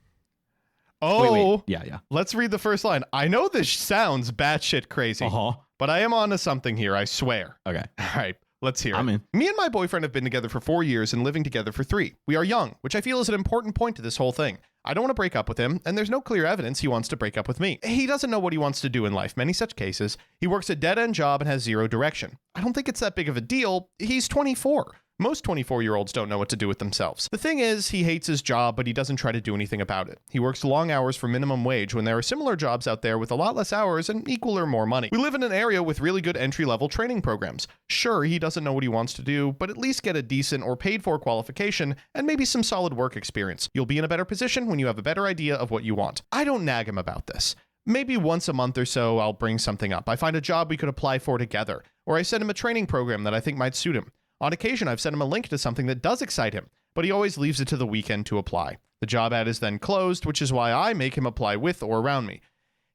Oh, Wait. Yeah. let's read the first line. I know this sounds batshit crazy, Uh-huh. but I am onto something here, I swear. Okay. All right, let's hear I'm it. in. Me and my boyfriend have been together for 4 years and living together for 3. We are young, which I feel is an important point to this whole thing. I don't want to break up with him, and there's no clear evidence he wants to break up with me. He doesn't know what he wants to do in life. Many such cases. He works a dead-end job and has 0 direction. I don't think it's that big of a deal. He's 24. Most 24-year-olds don't know what to do with themselves. The thing is, he hates his job, but he doesn't try to do anything about it. He works long hours for minimum wage when there are similar jobs out there with a lot less hours and equal or more money. We live in an area with really good entry-level training programs. Sure, he doesn't know what he wants to do, but at least get a decent or paid-for qualification and maybe some solid work experience. You'll be in a better position when you have a better idea of what you want. I don't nag him about this. Maybe once a month or so, I'll bring something up. I find a job we could apply for together, or I send him a training program that I think might suit him. On occasion, I've sent him a link to something that does excite him, but he always leaves it to the weekend to apply. The job ad is then closed, which is why I make him apply with or around me.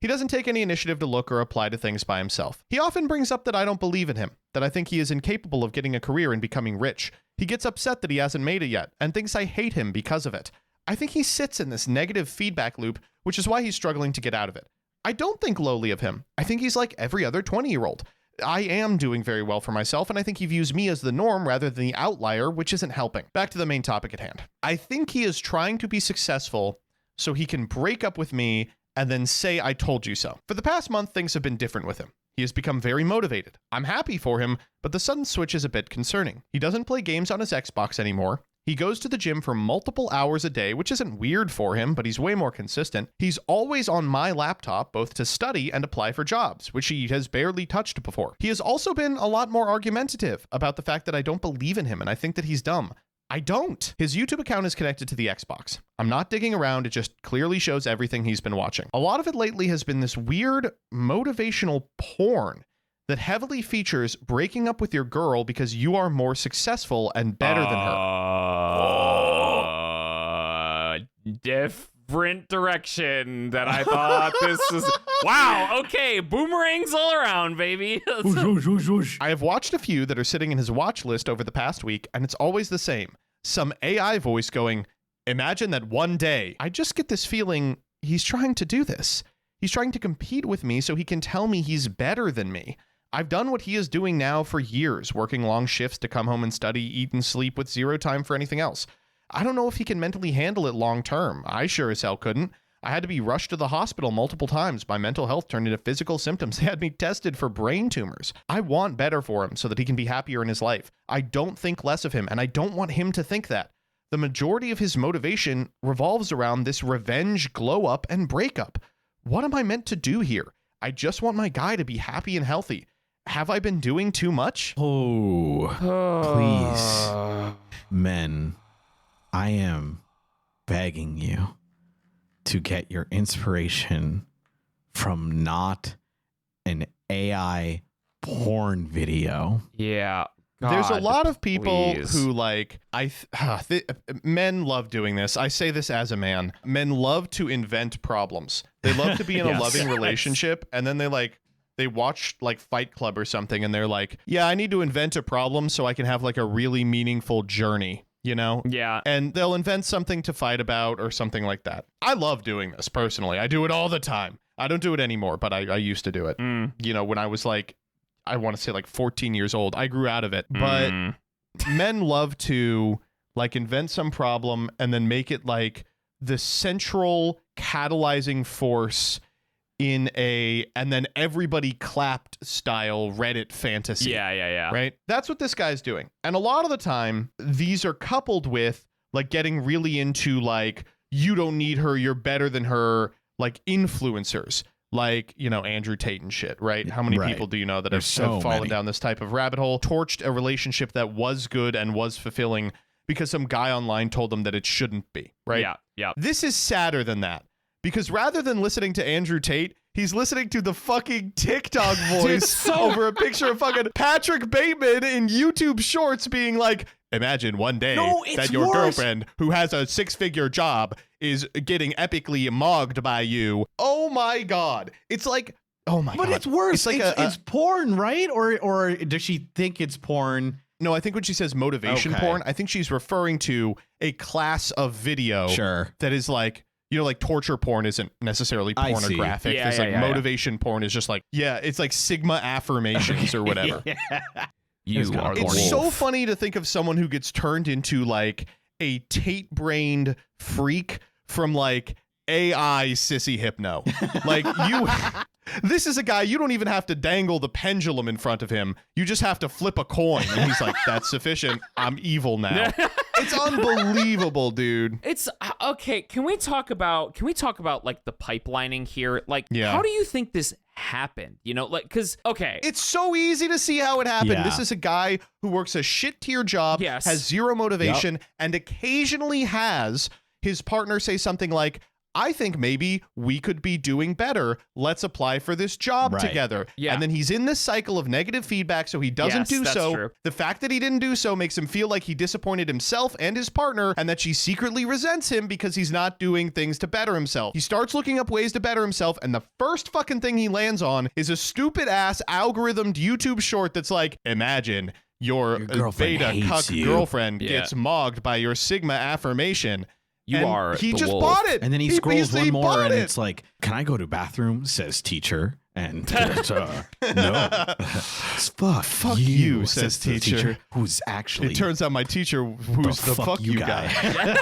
He doesn't take any initiative to look or apply to things by himself. He often brings up that I don't believe in him, that I think he is incapable of getting a career and becoming rich. He gets upset that he hasn't made it yet, and thinks I hate him because of it. I think he sits in this negative feedback loop, which is why he's struggling to get out of it. I don't think lowly of him. I think he's like every other 20-year-old. I am doing very well for myself, and I think he views me as the norm rather than the outlier, which isn't helping. Back to the main topic at hand. I think he is trying to be successful so he can break up with me and then say, I told you so. For the past month, things have been different with him. He has become very motivated. I'm happy for him, but the sudden switch is a bit concerning. He doesn't play games on his Xbox anymore. He goes to the gym for multiple hours a day, which isn't weird for him, but he's way more consistent. He's always on my laptop, both to study and apply for jobs, which he has barely touched before. He has also been a lot more argumentative about the fact that I don't believe in him and I think that he's dumb. I don't. His YouTube account is connected to the Xbox. I'm not digging around, it just clearly shows everything he's been watching. A lot of it lately has been this weird motivational porn that heavily features breaking up with your girl because you are more successful and better than her. different direction that I thought this was. Wow, okay, boomerangs all around, baby. I have watched a few that are sitting in his watch list over the past week, and it's always the same. Some AI voice going, imagine that one day. I just get this feeling he's trying to do this. He's trying to compete with me so he can tell me he's better than me. I've done what he is doing now for years, working long shifts to come home and study, eat, and sleep with zero time for anything else. I don't know if he can mentally handle it long term. I sure as hell couldn't. I had to be rushed to the hospital multiple times. My mental health turned into physical symptoms. They had me tested for brain tumors. I want better for him so that he can be happier in his life. I don't think less of him, and I don't want him to think that. The majority of his motivation revolves around this revenge, glow up, and breakup. What am I meant to do here? I just want my guy to be happy and healthy. Have I been doing too much? Oh, please, men, I am begging you to get your inspiration from not an AI porn video. Yeah. There's a God, lot of people please. who like, men love doing this. I say this as a man. Men love to invent problems. They love to be in a Yes. loving relationship, and then they watch like Fight Club or something, and they're like, yeah, I need to invent a problem so I can have like a really meaningful journey, you know? Yeah. And they'll invent something to fight about or something like that. I love doing this personally. I do it all the time. I don't do it anymore, but I used to do it. You know, when I was like, I want to say like 14 years old. I grew out of it. But men love to like invent some problem and then make it like the central catalyzing force in and then everybody clapped style Reddit fantasy. Yeah. Right? That's what this guy's doing. And a lot of the time, these are coupled with like getting really into like, you don't need her, you're better than her, like influencers. Like, you know, Andrew Tate and shit, right? How many people do you know that have fallen down this type of rabbit hole, torched a relationship that was good and was fulfilling because some guy online told them that it shouldn't be, right? Yeah. This is sadder than that. Because rather than listening to Andrew Tate, he's listening to the fucking TikTok voice over a picture of fucking Patrick Bateman in YouTube Shorts being like, imagine one day that your girlfriend who has a 6-figure job is getting epically mogged by you. Oh my God. It's like, oh my God. But it's worse. It's like it's porn, right? Or does she think it's porn? No, I think when she says motivation porn, I think she's referring to a class of video that is like, you know, like torture porn isn't necessarily pornographic. Yeah, There's like motivation porn is just like, it's like Sigma affirmations or whatever. It's so funny to think of someone who gets turned into like a Tate-brained freak from like AI sissy hypno. Like this is a guy, you don't even have to dangle the pendulum in front of him. You just have to flip a coin. And he's like, that's sufficient. I'm evil now. It's unbelievable, dude. It's okay. Can we talk about like the pipelining here? Like, Yeah. how do you think this happened? You know, like, because It's so easy to see how it happened. Yeah. This is a guy who works a shit tier job, Yes. has zero motivation, and occasionally has his partner say something like, I think maybe we could be doing better. Let's apply for this job together. Yeah. And then he's in this cycle of negative feedback, so he doesn't Yes, do that's so. true. The fact that he didn't do so makes him feel like he disappointed himself and his partner, and that she secretly resents him because he's not doing things to better himself. He starts looking up ways to better himself, and the first fucking thing he lands on is a stupid ass algorithmed YouTube short that's like, imagine your girlfriend beta hates cuck you. girlfriend Yeah. gets mogged by your Sigma affirmation. You And are he the just wolf. bought it. And then he He scrolls basically one more bought and it. it's like, can I go to bathroom? Says teacher. And no. Fuck you, says the teacher. who's actually It turns out my teacher, who's the fuck you guy.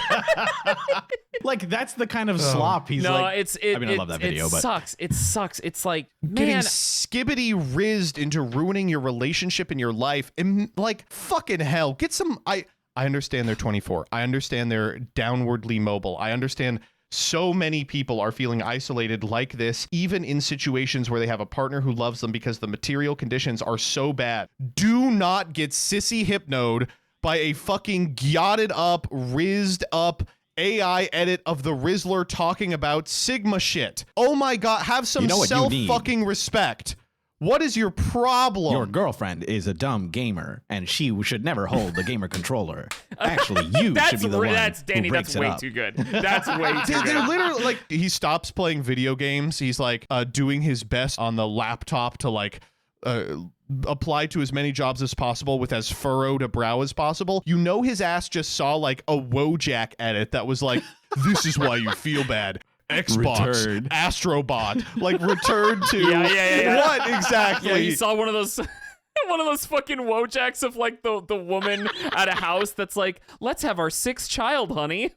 Like, that's the kind of slop he's no, like. I love that video, it but sucks. It sucks. It's like, Getting man, skibbity rizzed into ruining your relationship in your life. And like, fucking hell. Get some. I understand they're 24. I understand they're downwardly mobile. I understand so many people are feeling isolated like this, even in situations where they have a partner who loves them because the material conditions are so bad. Do not get sissy hypnoed by a fucking gyotted up, rizzed up AI edit of the Rizzler talking about Sigma shit. Oh my God, have some You know what you need? self-fucking respect. What is your problem? Your girlfriend is a dumb gamer, and she should never hold the gamer controller. Actually, you should be the one Danny, who breaks that's it way up. too good. That's way too They're good. literally like, he stops playing video games. He's like doing his best on the laptop to like apply to as many jobs as possible with as furrowed a brow as possible. You know, his ass just saw like a Wojak edit that was like, this is why you feel bad. Xbox, Return. Astrobot, like return to Yeah. what exactly? Yeah, you saw one of those one of those fucking Wojaks of like the woman at a house that's like, let's have our 6th child, honey.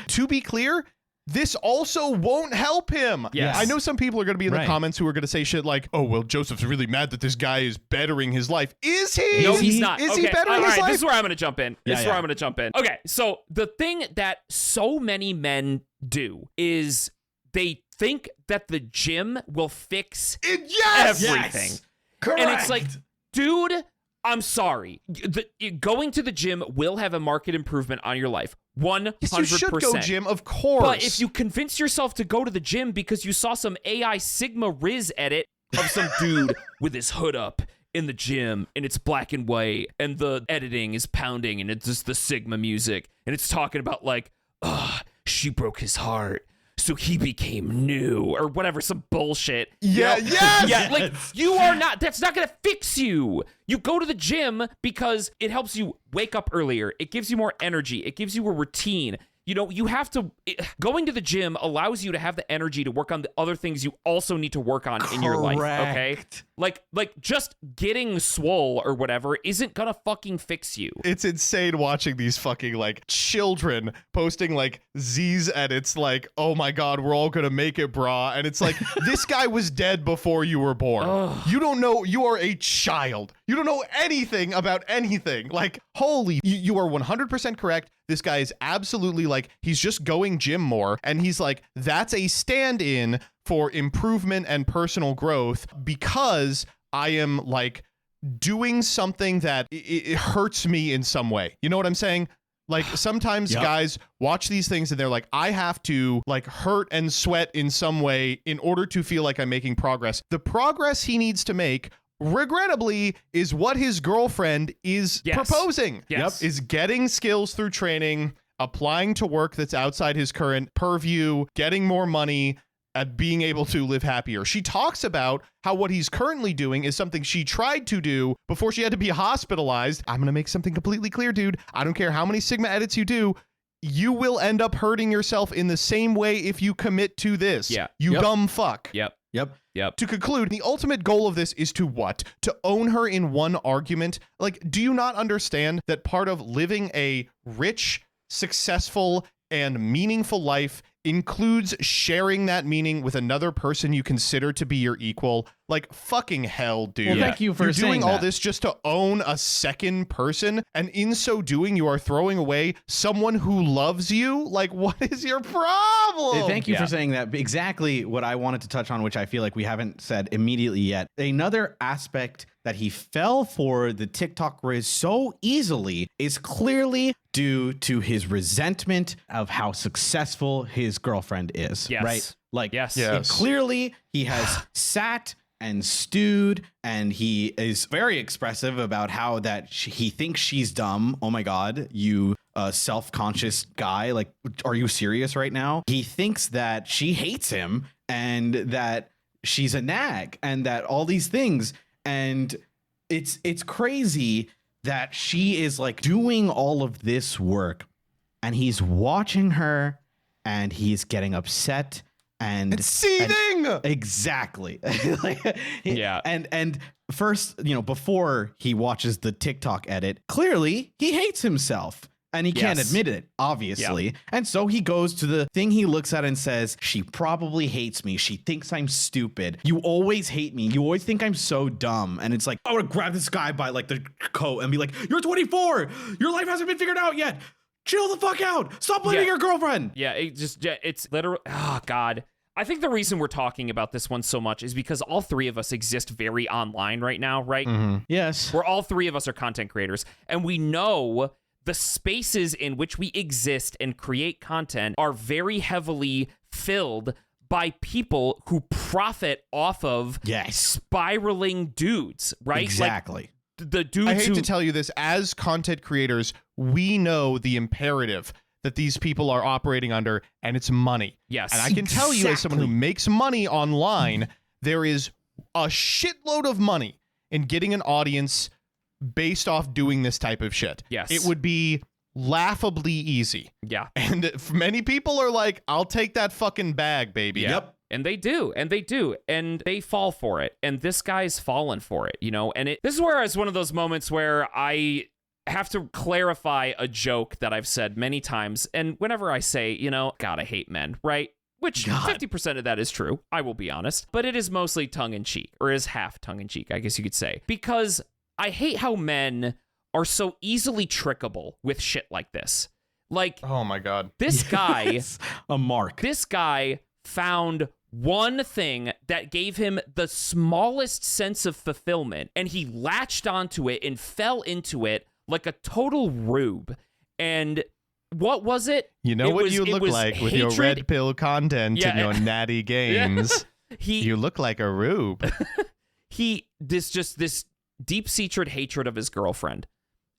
To be clear, this also won't help him. Yes. I know some people are going to be in the Right. comments who are going to say shit like, oh, well, Joseph's really mad that this guy is bettering his life. Is he? No, he's not. Is okay. he bettering all his right, life? this is where I'm going to jump in. Yeah, This is where yeah. I'm going to jump in. Okay, so the thing that so many men do is they think that the gym will fix Yes! everything. Correct. And it's like, dude, I'm sorry. Going to the gym will have a market improvement on your life. 100%. Yes, you should go gym, of course. But if you convince yourself to go to the gym because you saw some AI Sigma Riz edit of some dude with his hood up in the gym and it's black and white and the editing is pounding and it's just the Sigma music and it's talking about like, she broke his heart, so he became new or whatever, some bullshit. Yeah, You know? yes! Yeah, like you are not, that's not gonna fix you. You go to the gym because it helps you wake up earlier. It gives you more energy. It gives you a routine. You know, you have to, going to the gym allows you to have the energy to work on the other things you also need to work on in your life, okay? Like just getting swole or whatever isn't gonna fucking fix you. It's insane watching these fucking like children posting like Z's edits like, oh my god, we're all gonna make it, brah. And it's like, this guy was dead before you were born. You don't know, you are a child. You don't know anything about anything. Like, holy, you are 100% correct. This guy is absolutely like, he's just going gym more. And he's like, that's a stand-in for improvement and personal growth because I am like doing something that it hurts me in some way. You know what I'm saying? Like sometimes guys watch these things and they're like, I have to like hurt and sweat in some way in order to feel like I'm making progress. The progress he needs to make, regrettably, is what his girlfriend is proposing. Yes. Is getting skills through training, applying to work that's outside his current purview, getting more money, at being able to live happier. She talks about how what he's currently doing is something she tried to do before she had to be hospitalized. I'm going to make something completely clear, dude. I don't care how many Sigma edits you do. You will end up hurting yourself in the same way if you commit to this. Yeah. You dumb fuck. Yep. To conclude, the ultimate goal of this is to what? To own her in one argument? Like, do you not understand that part of living a rich, successful, and meaningful life includes sharing that meaning with another person you consider to be your equal? Like, fucking hell, dude. Well, thank you for You're saying doing all that. this just to own a second person, and in so doing, you are throwing away someone who loves you? Like, what is your problem? Thank you for saying that. Exactly what I wanted to touch on, which I feel like we haven't said immediately yet. Another aspect that he fell for the TikTok Riz so easily is clearly due to his resentment of how successful his girlfriend is. Yes. Right? Like, Yes. clearly he has sat and stewed, and he is very expressive about how that he thinks she's dumb. Oh my God, you self-conscious guy. Like, are you serious right now? He thinks that she hates him and that she's a nag and that all these things. And it's crazy that she is like doing all of this work and he's watching her and he's getting upset and It's seething! exactly. Yeah. And first, before he watches the TikTok edit, clearly he hates himself. And he can't Yes. admit it, obviously. And so he goes to the thing he looks at and says, she probably hates me. She thinks I'm stupid. You always hate me. You always think I'm so dumb. And it's like, I would grab this guy by like the coat and be like, you're 24. Your life hasn't been figured out yet. Chill the fuck out. Stop blaming your girlfriend. Yeah, it's literally, oh God. I think the reason we're talking about this one so much is because all three of us exist very online right now, right? Yes. Where all three of us are content creators. And we know the spaces in which we exist and create content are very heavily filled by people who profit off of spiraling dudes, right? Exactly. Like, the dudes I hate to tell you this, as content creators, we know the imperative that these people are operating under, and it's money. Yes. And I can tell you, as someone who makes money online, there is a shitload of money in getting an audience based off doing this type of shit. Yes. It would be laughably easy. Yeah. And many people are like, I'll take that fucking bag, baby. Yeah. Yep. And they do, and they fall for it, and this guy's fallen for it, you know. And this is where it's one of those moments where I have to clarify a joke that I've said many times, and whenever I say, you know, God, I hate men, right? Which 50% of that is true, I will be honest, but it is mostly tongue-in-cheek, or is half tongue-in-cheek, I guess you could say, because I hate how men are so easily trickable with shit like this. Like, oh my God, this guy, a mark. This guy found one thing that gave him the smallest sense of fulfillment, and he latched onto it and fell into it like a total rube. And what was it? You know what you look like with your red pill content and your natty games. You look like a rube. This deep-seated hatred of his girlfriend,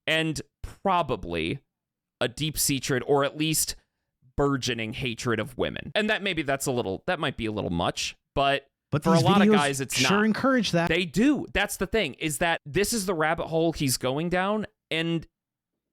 and probably a deep-seated, or at least burgeoning hatred of women. And that might be a little much, but for a lot of guys, it's not. Encourage that. They do. That's the thing, is that this is the rabbit hole he's going down. And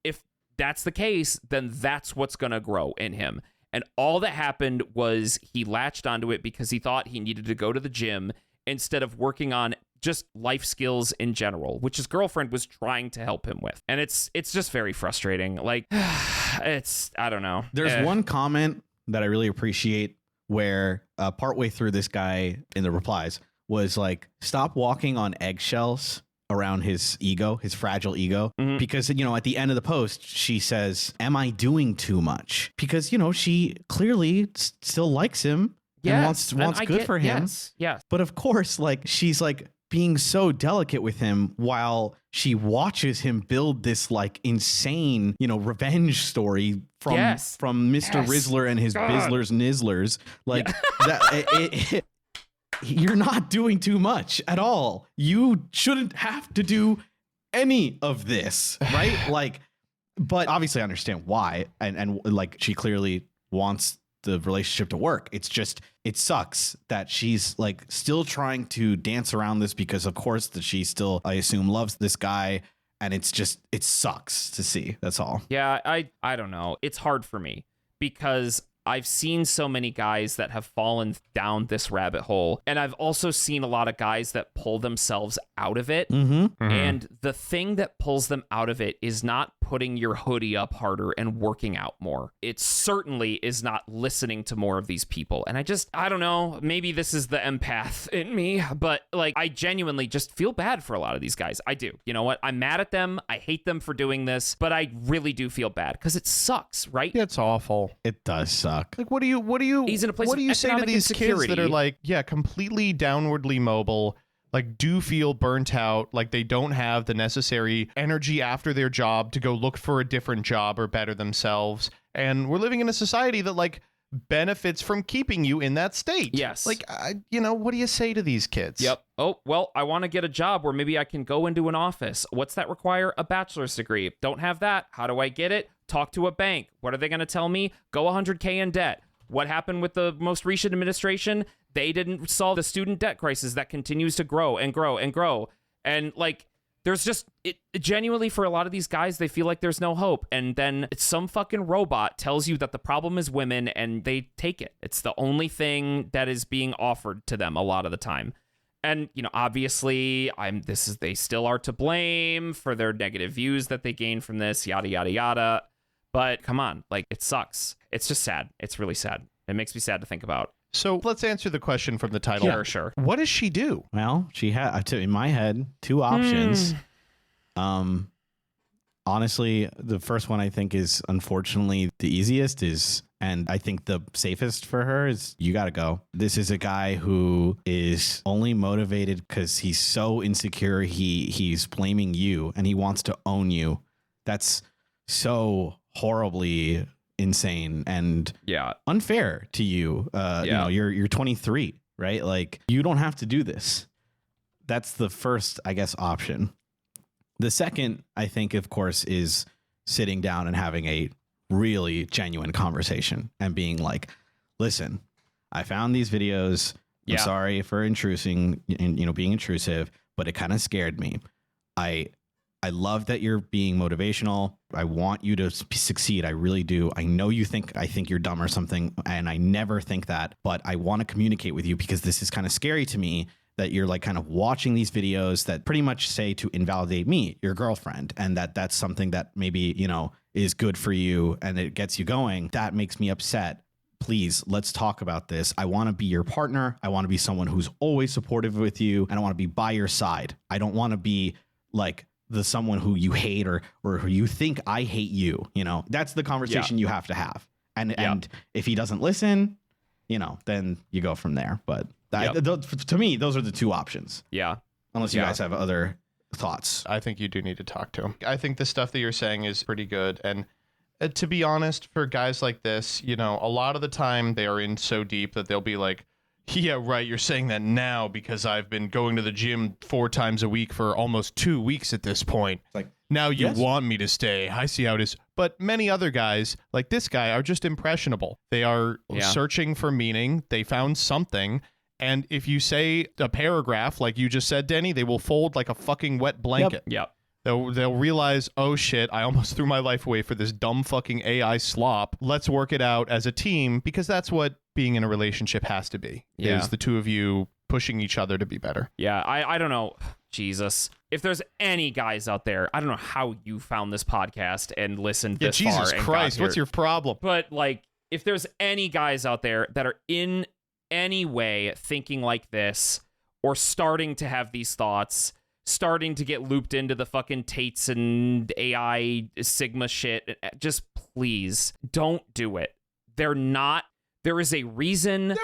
if that's the case, then that's what's going to grow in him. And all that happened was he latched onto it because he thought he needed to go to the gym instead of working on just life skills in general, which his girlfriend was trying to help him with. And it's just very frustrating. Like, I don't know. There's one comment that I really appreciate where partway through, this guy in the replies was like, stop walking on eggshells around his ego, his fragile ego. Mm-hmm. Because, you know, at the end of the post, she says, am I doing too much? Because, you know, she clearly still likes him and wants good for him. Yes. But of course, like, she's like being so delicate with him while she watches him build this like insane, you know, revenge story from Mr. Rizzler and his Bizzlers Nizzlers. Like that. You're not doing too much at all. You shouldn't have to do any of this, right? Like, but obviously I understand why. And like, she clearly wants the relationship to work. It's just, it sucks that she's like still trying to dance around this because of course that she still, I assume, loves this guy. And it's just, it sucks to see. That's all. Yeah, I don't know. It's hard for me because I've seen so many guys that have fallen down this rabbit hole. And I've also seen a lot of guys that pull themselves out of it. Mm-hmm. Mm-hmm. And the thing that pulls them out of it is not putting your hoodie up harder and working out more. It certainly is not listening to more of these people. And I don't know, maybe this is the empath in me, but like, I genuinely just feel bad for a lot of these guys. I do. You know what? I'm mad at them. I hate them for doing this, but I really do feel bad because it sucks, right? It's awful. It does suck. Like, what do you He's in a place what do you say to these kids that are like, completely downwardly mobile, like do feel burnt out, like they don't have the necessary energy after their job to go look for a different job or better themselves, and we're living in a society that like benefits from keeping you in that state. Yes. Like, what do you say to these kids? Yep. Oh, well, I want to get a job where maybe I can go into an office. What's that require? A bachelor's degree. Don't have that. How do I get it? Talk to a bank. What are they going to tell me? Go 100K in debt. What happened with the most recent administration? They didn't solve the student debt crisis that continues to grow and grow and grow. And like, there's just, it genuinely, for a lot of these guys, they feel like there's no hope. And then some fucking robot tells you that the problem is women and they take it. It's the only thing that is being offered to them a lot of the time. And, you know, obviously, they still are to blame for their negative views that they gain from this, yada, yada, yada. But come on, like, it sucks. It's just sad. It's really sad. It makes me sad to think about. So let's answer the question from the title. Sure. What does she do? Well, she had, in my head, two options. Honestly, the first one I think is unfortunately the easiest and I think the safest for her is you got to go. This is a guy who is only motivated because he's so insecure. He's blaming you and he wants to own you. That's so horribly insane and Yeah. unfair to you. You know, you're 23, right? Like, you don't have to do this. That's the first, I guess, option. The second, I think, of course, is sitting down and having a really genuine conversation and being like, listen, I found these videos. I'm sorry for being intrusive, but it kind of scared me. I love that you're being motivational. I want you to succeed. I really do. I know I think you're dumb or something, and I never think that, but I want to communicate with you because this is kind of scary to me that you're like kind of watching these videos that pretty much say to invalidate me, your girlfriend, and that's something that maybe, you know, is good for you and it gets you going. That makes me upset. Please, let's talk about this. I want to be your partner. I want to be someone who's always supportive with you, and I want to be by your side. I don't want to be like the someone who you hate or who you think I hate you. You know, that's the conversation you have to have. And if he doesn't listen, you know, then you go from there. But to me, those are the two options. Yeah. Unless you guys have other thoughts. I think you do need to talk to him. I think the stuff that you're saying is pretty good. And to be honest, for guys like this, you know, a lot of the time they are in so deep that they'll be like, yeah, right, you're saying that now because I've been going to the gym 4 times a week for almost 2 weeks at this point. Like, now you want me to stay. I see how it is. But many other guys, like this guy, are just impressionable. They are searching for meaning. They found something. And if you say a paragraph like you just said, Denny, they will fold like a fucking wet blanket. Yep. They'll realize, oh shit, I almost threw my life away for this dumb fucking AI slop. Let's work it out as a team, because that's what being in a relationship has to be. Yeah. Is the two of you pushing each other to be better. Yeah, I don't know. Jesus. If there's any guys out there, I don't know how you found this podcast and listened this far. Jesus Christ, what's your problem? But like, if there's any guys out there that are in any way thinking like this, or starting to have these thoughts, starting to get looped into the fucking Tates and AI Sigma shit, just please don't do it. There is a reason.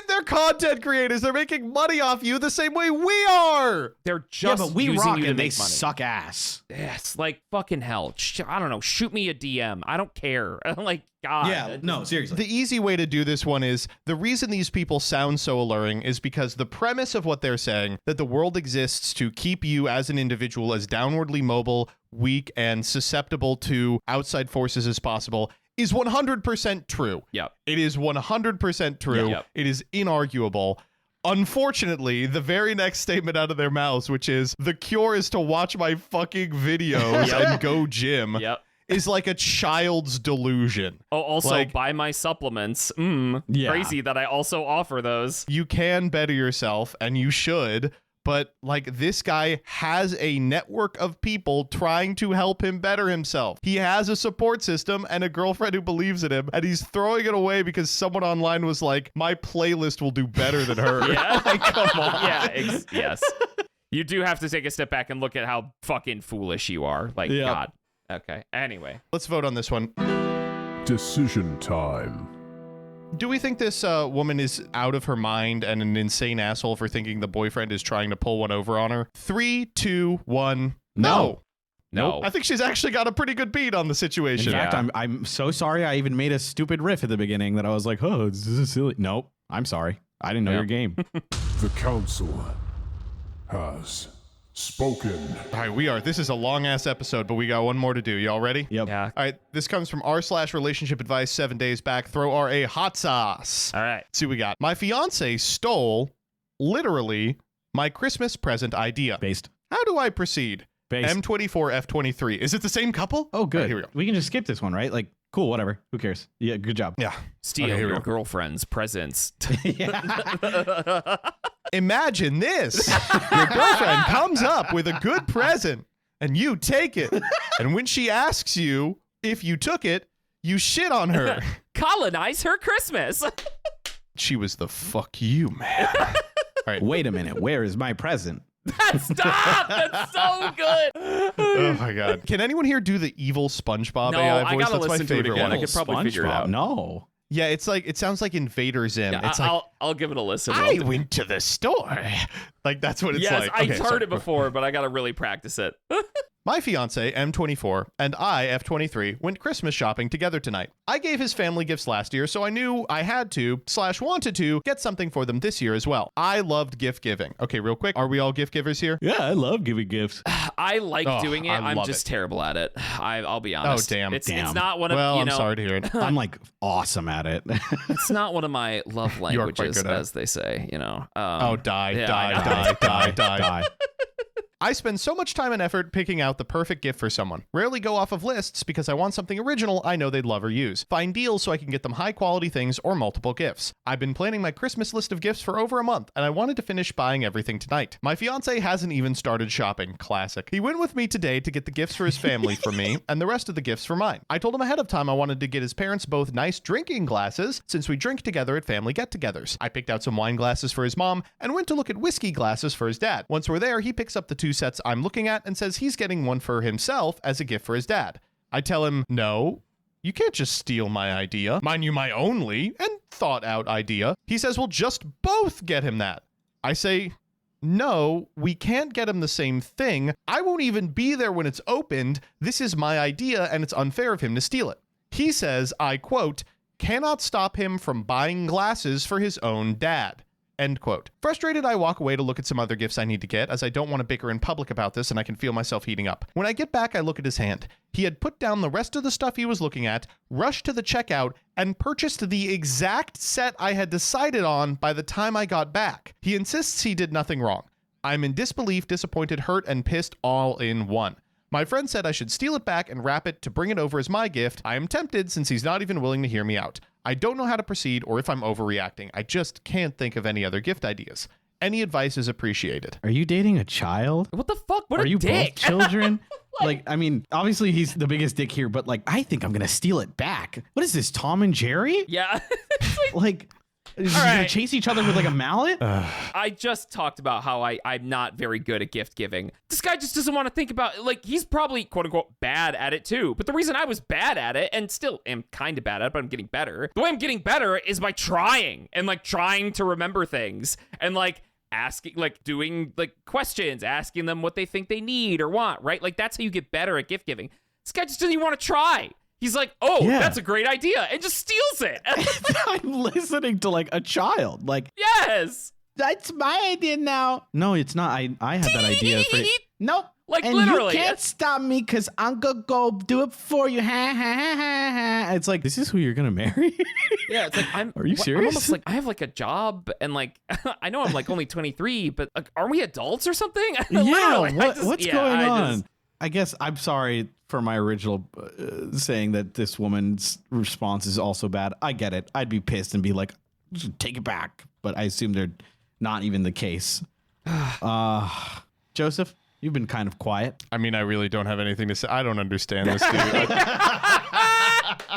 They're content creators. They're making money off you the same way we are. They're just but we using rock you to and they make money. suck ass. Yes, like fucking hell. I don't know. Shoot me a DM. I don't care. Like, God. Yeah, no, seriously. The easy way to do this one is, the reason these people sound so alluring is because the premise of what they're saying, that the world exists to keep you as an individual as downwardly mobile, weak, and susceptible to outside forces as possible, is 100% true. Yep. It is 100% true. Yep. It is inarguable. Unfortunately, the very next statement out of their mouths, which is, the cure is to watch my fucking videos and go gym, is like a child's delusion. Oh, also like, buy my supplements. Crazy that I also offer those. You can better yourself, and you should, but like, this guy has a network of people trying to help him better himself. He has a support system and a girlfriend who believes in him, and he's throwing it away because someone online was like, my playlist will do better than her. Like, come on. Yes. You do have to take a step back and look at how fucking foolish you are. Like, God. Okay. Anyway. Let's vote on this one. Decision time. Do we think this woman is out of her mind and an insane asshole for thinking the boyfriend is trying to pull one over on her? 3, 2, 1. No. I think she's actually got a pretty good beat on the situation. In fact, I'm so sorry I even made a stupid riff at the beginning that I was like, oh, this is silly. Nope. I'm sorry. I didn't know your game. The council has spoken. All right, this is a long ass episode, but we got one more to do. Y'all ready? Yep. Yeah. All right, this comes from r/relationship advice 7 days back. Throw RA hot sauce. All right. See what we got. My fiance stole, literally, my Christmas present idea. Based. How do I proceed? Based. M24 F23. Is it the same couple? Oh, good. All right, here we go. We can just skip this one, right? Like, cool, whatever. Who cares? Yeah, good job. Yeah. Steal Okay, your girlfriend's presents. Imagine this. Your girlfriend comes up with a good present and you take it. And when she asks you if you took it, you shit on her. Colonize her Christmas. She was the fuck you, man. All right. Wait a minute. Where is my present? Stop! That's so good. Oh my God. Can anyone here do the evil SpongeBob No, AI I voice? gotta That's my listen to it favorite again. one. I could probably figure it SpongeBob? out. No. Yeah, it's like, it sounds like Invader Zim. Yeah, It's like, I'll give it a listen. I went to the store. Like, that's what it's Yes, like. I've Okay, heard sorry. it before, but I gotta really practice it. My fiance, M24, and I, F23, went Christmas shopping together tonight. I gave his family gifts last year, so I knew I had to, / wanted to, get something for them this year as well. I loved gift giving. Okay, real quick, are we all gift givers here? Yeah, I love giving gifts. I like doing it. I I'm love just it. terrible at it. I'll be honest. Oh, damn. It's Damn. not one of Well, you I'm know. sorry to hear it. I'm like awesome at it. It's not one of my love quite languages, good at it. as they say. You know. Die. I spend so much time and effort picking out the perfect gift for someone. Rarely go off of lists because I want something original I know they'd love or use. Find deals so I can get them high quality things or multiple gifts. I've been planning my Christmas list of gifts for over a month, and I wanted to finish buying everything tonight. My fiance hasn't even started shopping. Classic. He went with me today to get the gifts for his family for me, and the rest of the gifts for mine. I told him ahead of time I wanted to get his parents both nice drinking glasses, since we drink together at family get-togethers. I picked out some wine glasses for his mom, and went to look at whiskey glasses for his dad. Once we're there, he picks up the 2 sets I'm looking at and says he's getting one for himself as a gift for his dad. I tell him, no, you can't just steal my idea. Mind you, my only and thought out idea. He says, well, just both get him that. I say, no, we can't get him the same thing. I won't even be there when it's opened. This is my idea and it's unfair of him to steal it. He says, I quote, cannot stop him from buying glasses for his own dad. End quote. Frustrated, I walk away to look at some other gifts I need to get, as I don't want to bicker in public about this and I can feel myself heating up. When I get back, I look at his hand. He had put down the rest of the stuff he was looking at, rushed to the checkout, and purchased the exact set I had decided on by the time I got back. He insists he did nothing wrong. I'm in disbelief, disappointed, hurt, and pissed all in one. My friend said I should steal it back and wrap it to bring it over as my gift. I am tempted since he's not even willing to hear me out. I don't know how to proceed or if I'm overreacting. I just can't think of any other gift ideas. Any advice is appreciated. Are you dating a child? What the fuck? What Are a you dick. both children? Like, I mean, obviously he's the biggest dick here, but like, I think I'm gonna steal it back. What is this, Tom and Jerry? Yeah. Like, is he All gonna right. chase each other with like a mallet? I just talked about how I'm not very good at gift giving. This guy just doesn't want to think about, like, he's probably quote unquote bad at it too. But the reason I was bad at it and still am kind of bad at it, but I'm getting better. The way I'm getting better is by trying and like trying to remember things and like asking, like doing like questions, asking them what they think they need or want, right? Like that's how you get better at gift giving. This guy just doesn't even want to try. He's like, oh, Yeah. that's a great idea, and just steals it. I'm listening to like a child. Like, Yes. that's my idea now. No, it's not. I had that idea. Nope. Like, and literally. you can't stop me because I'm gonna go do it for you. Ha ha ha ha ha. It's like, this is who you're gonna marry? Yeah, it's like Are you I'm serious? almost like I have like a job and like I know I'm like only 23, but like, are we adults or something? Literally, what's going on? I guess I'm sorry for my original saying that this woman's response is also bad. I get it. I'd be pissed and be like, take it back. But I assume they're not even the case. Joseph, you've been kind of quiet. I mean, I really don't have anything to say. I don't understand this dude.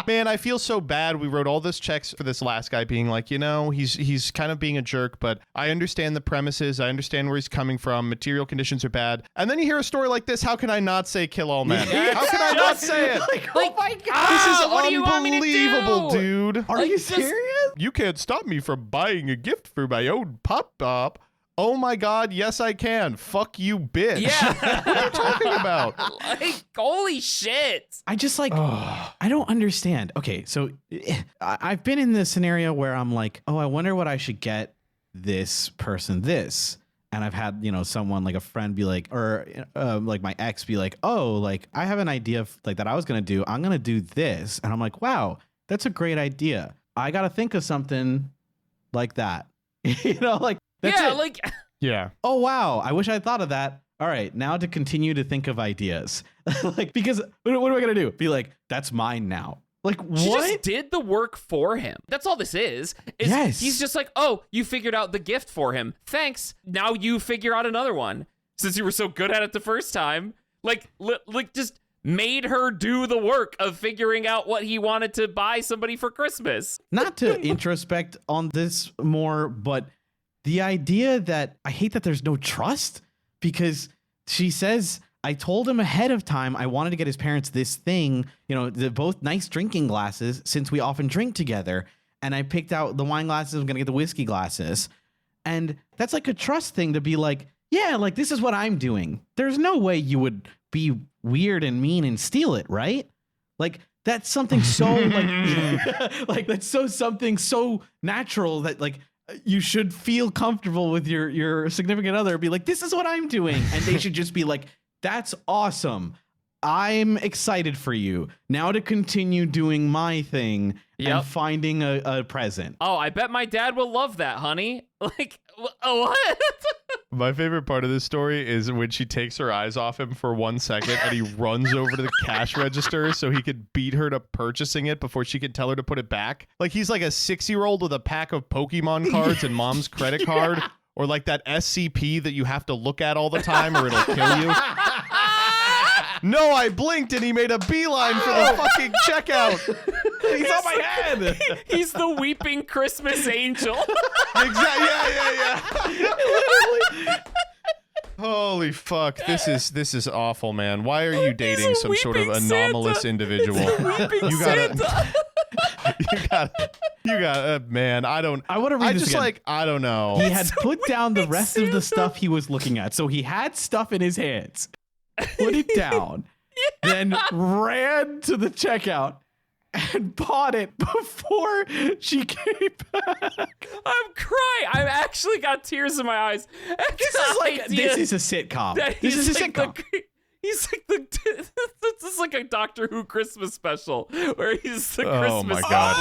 Man, I feel so bad. We wrote all this checks for this last guy being like, you know, he's kind of being a jerk, but I understand the premises. I understand where he's coming from. Material conditions are bad. And then you hear a story like this. How can I not say kill all men? How can I not say it? Oh my God. This is what do you want me to unbelievable, do? dude. Are you just- serious? You can't stop me from buying a gift for my own pop-pop. Oh my God, yes I can. Fuck you, bitch. Yeah. What are you talking about? Like, holy shit. I just like, I don't understand. Okay, so I've been in this scenario where I'm like, oh, I wonder what I should get this person this. And I've had, you know, someone like a friend be like, or like my ex be like, oh, like I have an idea of, like that I was going to do. I'm going to do this. And I'm like, wow, that's a great idea. I got to think of something like that. You know, like, that's yeah, it. like Yeah. Oh, wow. I wish I thought of that. All right. Now to continue to think of ideas. Like, because what am I going to do? Be like, that's mine now. Like, she what? just did the work for him. That's all this is Yes. he's just like, oh, you figured out the gift for him. Thanks. Now you figure out another one. Since you were so good at it the first time. Like just made her do the work of figuring out what he wanted to buy somebody for Christmas. Not to introspect on this more, but the idea that I hate that there's no trust, because she says, I told him ahead of time I wanted to get his parents this thing, you know, they're both nice drinking glasses since we often drink together. And I picked out the wine glasses. I'm going to get the whiskey glasses. And that's like a trust thing to be like, yeah, like this is what I'm doing. There's no way you would be weird and mean and steal it, right? Like that's something so like that's something so natural that like you should feel comfortable with your significant other. Be like, this is what I'm doing, and they should just be like, that's awesome. I'm excited for you now to continue doing my thing and finding a present. Oh, I bet my dad will love that, honey. Like, what? My favorite part of this story is when she takes her eyes off him for 1 second and he runs over to the cash register so he could beat her to purchasing it before she could tell her to put it back. Like he's like a 6-year-old with a pack of Pokemon cards and mom's credit card, or like that SCP that you have to look at all the time or it'll kill you. No, I blinked and he made a beeline for the fucking checkout. He's on my head. He's the weeping Christmas angel. Exactly. Yeah. Literally. Holy fuck! This is awful, man. Why are you dating some sort of anomalous individual? You got man. I want to read this again. I don't know. He had put down the rest of the stuff he was looking at, so he had stuff in his hands. Put it down, then ran to the checkout and bought it before she came back. I'm crying. I've actually got tears in my eyes. This is a sitcom. This is a sitcom. He's like this is like a Doctor Who Christmas special where he's the Christmas. Oh my god.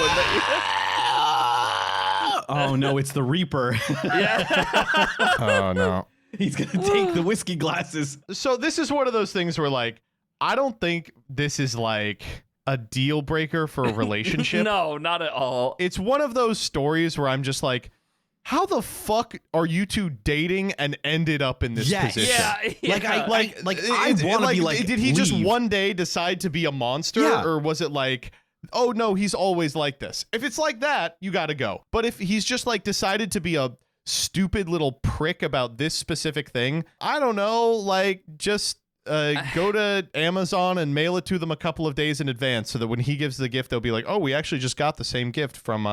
Oh no, it's the Reaper. Yeah. Oh no. He's going to take the whiskey glasses. So this is one of those things where like, I don't think this is like a deal breaker for a relationship. No, not at all. It's one of those stories where I'm just like, how the fuck are you two dating and ended up in this position? Yeah. I want to be like, did he just one day decide to be a monster? Yeah. Or was it like, oh no, he's always like this? If it's like that, you got to go. But if he's just like decided to be a stupid little prick about this specific thing, I don't know, like just go to Amazon and mail it to them a couple of days in advance so that when he gives the gift, they'll be like, oh, we actually just got the same gift from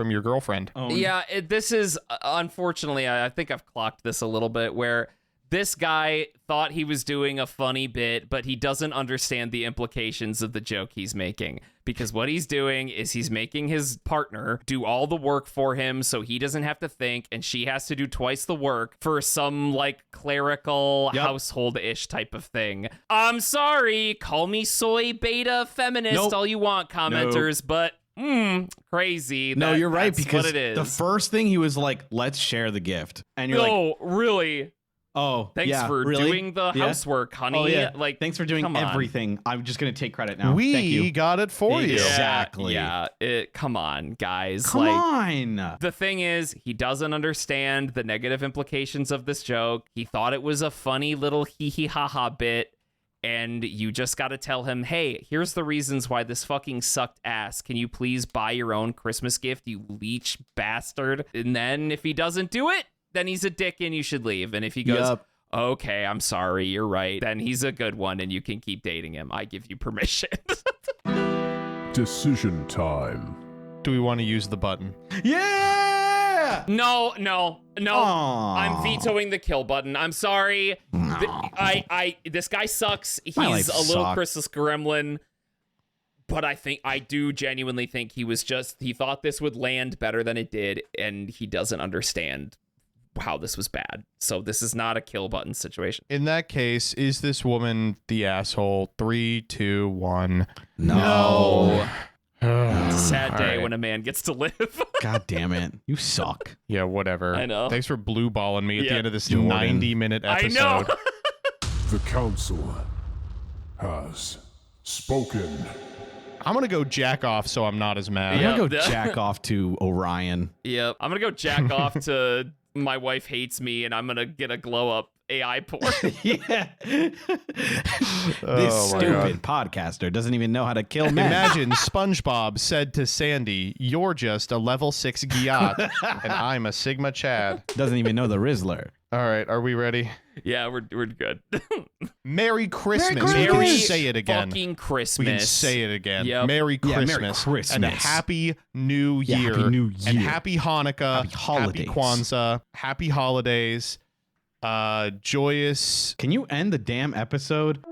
your girlfriend. Yeah, this is unfortunately, I think I've clocked this a little bit where this guy thought he was doing a funny bit, but he doesn't understand the implications of the joke he's making. Because what he's doing is he's making his partner do all the work for him so he doesn't have to think, and she has to do twice the work for some, like, clerical, household-ish type of thing. I'm sorry, call me soy beta feminist all you want, commenters, but... crazy. No, you're right, because what it is. The first thing he was like, let's share the gift. And you're like... Oh, really? Oh, thanks for doing the housework, honey. Oh, yeah. Like, thanks for doing everything. I'm just gonna take credit now. Thank you. We got it for you. Exactly. Yeah. Come on, guys. Come on. The thing is, he doesn't understand the negative implications of this joke. He thought it was a funny little hee hee ha ha bit. And you just got to tell him, hey, here's the reasons why this fucking sucked ass. Can you please buy your own Christmas gift, you leech bastard? And then if he doesn't do it, then he's a dick and you should leave. And if he goes, okay, I'm sorry, you're right, then he's a good one and you can keep dating him. I give you permission. Decision time. Do we want to use the button? Yeah! No. Aww. I'm vetoing the kill button. I'm sorry. This guy sucks. He's a little Christmas gremlin. But I do genuinely think he thought this would land better than it did, and he doesn't understand how this was bad. So this is not a kill button situation. In that case, is this woman the asshole? 3, 2, 1. No. It's a sad day when a man gets to live. God damn it. You suck. Yeah, whatever. I know. Thanks for blue balling me at the end of this Jordan. 90-minute episode. I know. The council has spoken. I'm going to go jack off so I'm not as mad. I'm gonna go jack off to Orion. Yep. I'm going to go jack off to my wife hates me and I'm going to get a glow up AI porn. Yeah. This stupid podcaster doesn't even know how to kill men. Imagine SpongeBob said to Sandy, you're just a level 6 Giat and I'm a Sigma Chad. Doesn't even know the Rizzler. All right, are we ready? Yeah, we're good. Merry Christmas. Merry We can say it again. Fucking Christmas. We can say it again. Yep. Merry Christmas. Merry Christmas. And a Happy New Year. Yeah, Happy New Year. And Happy Hanukkah. Happy holidays. Happy Kwanzaa. Happy holidays. Joyous. Can you end the damn episode?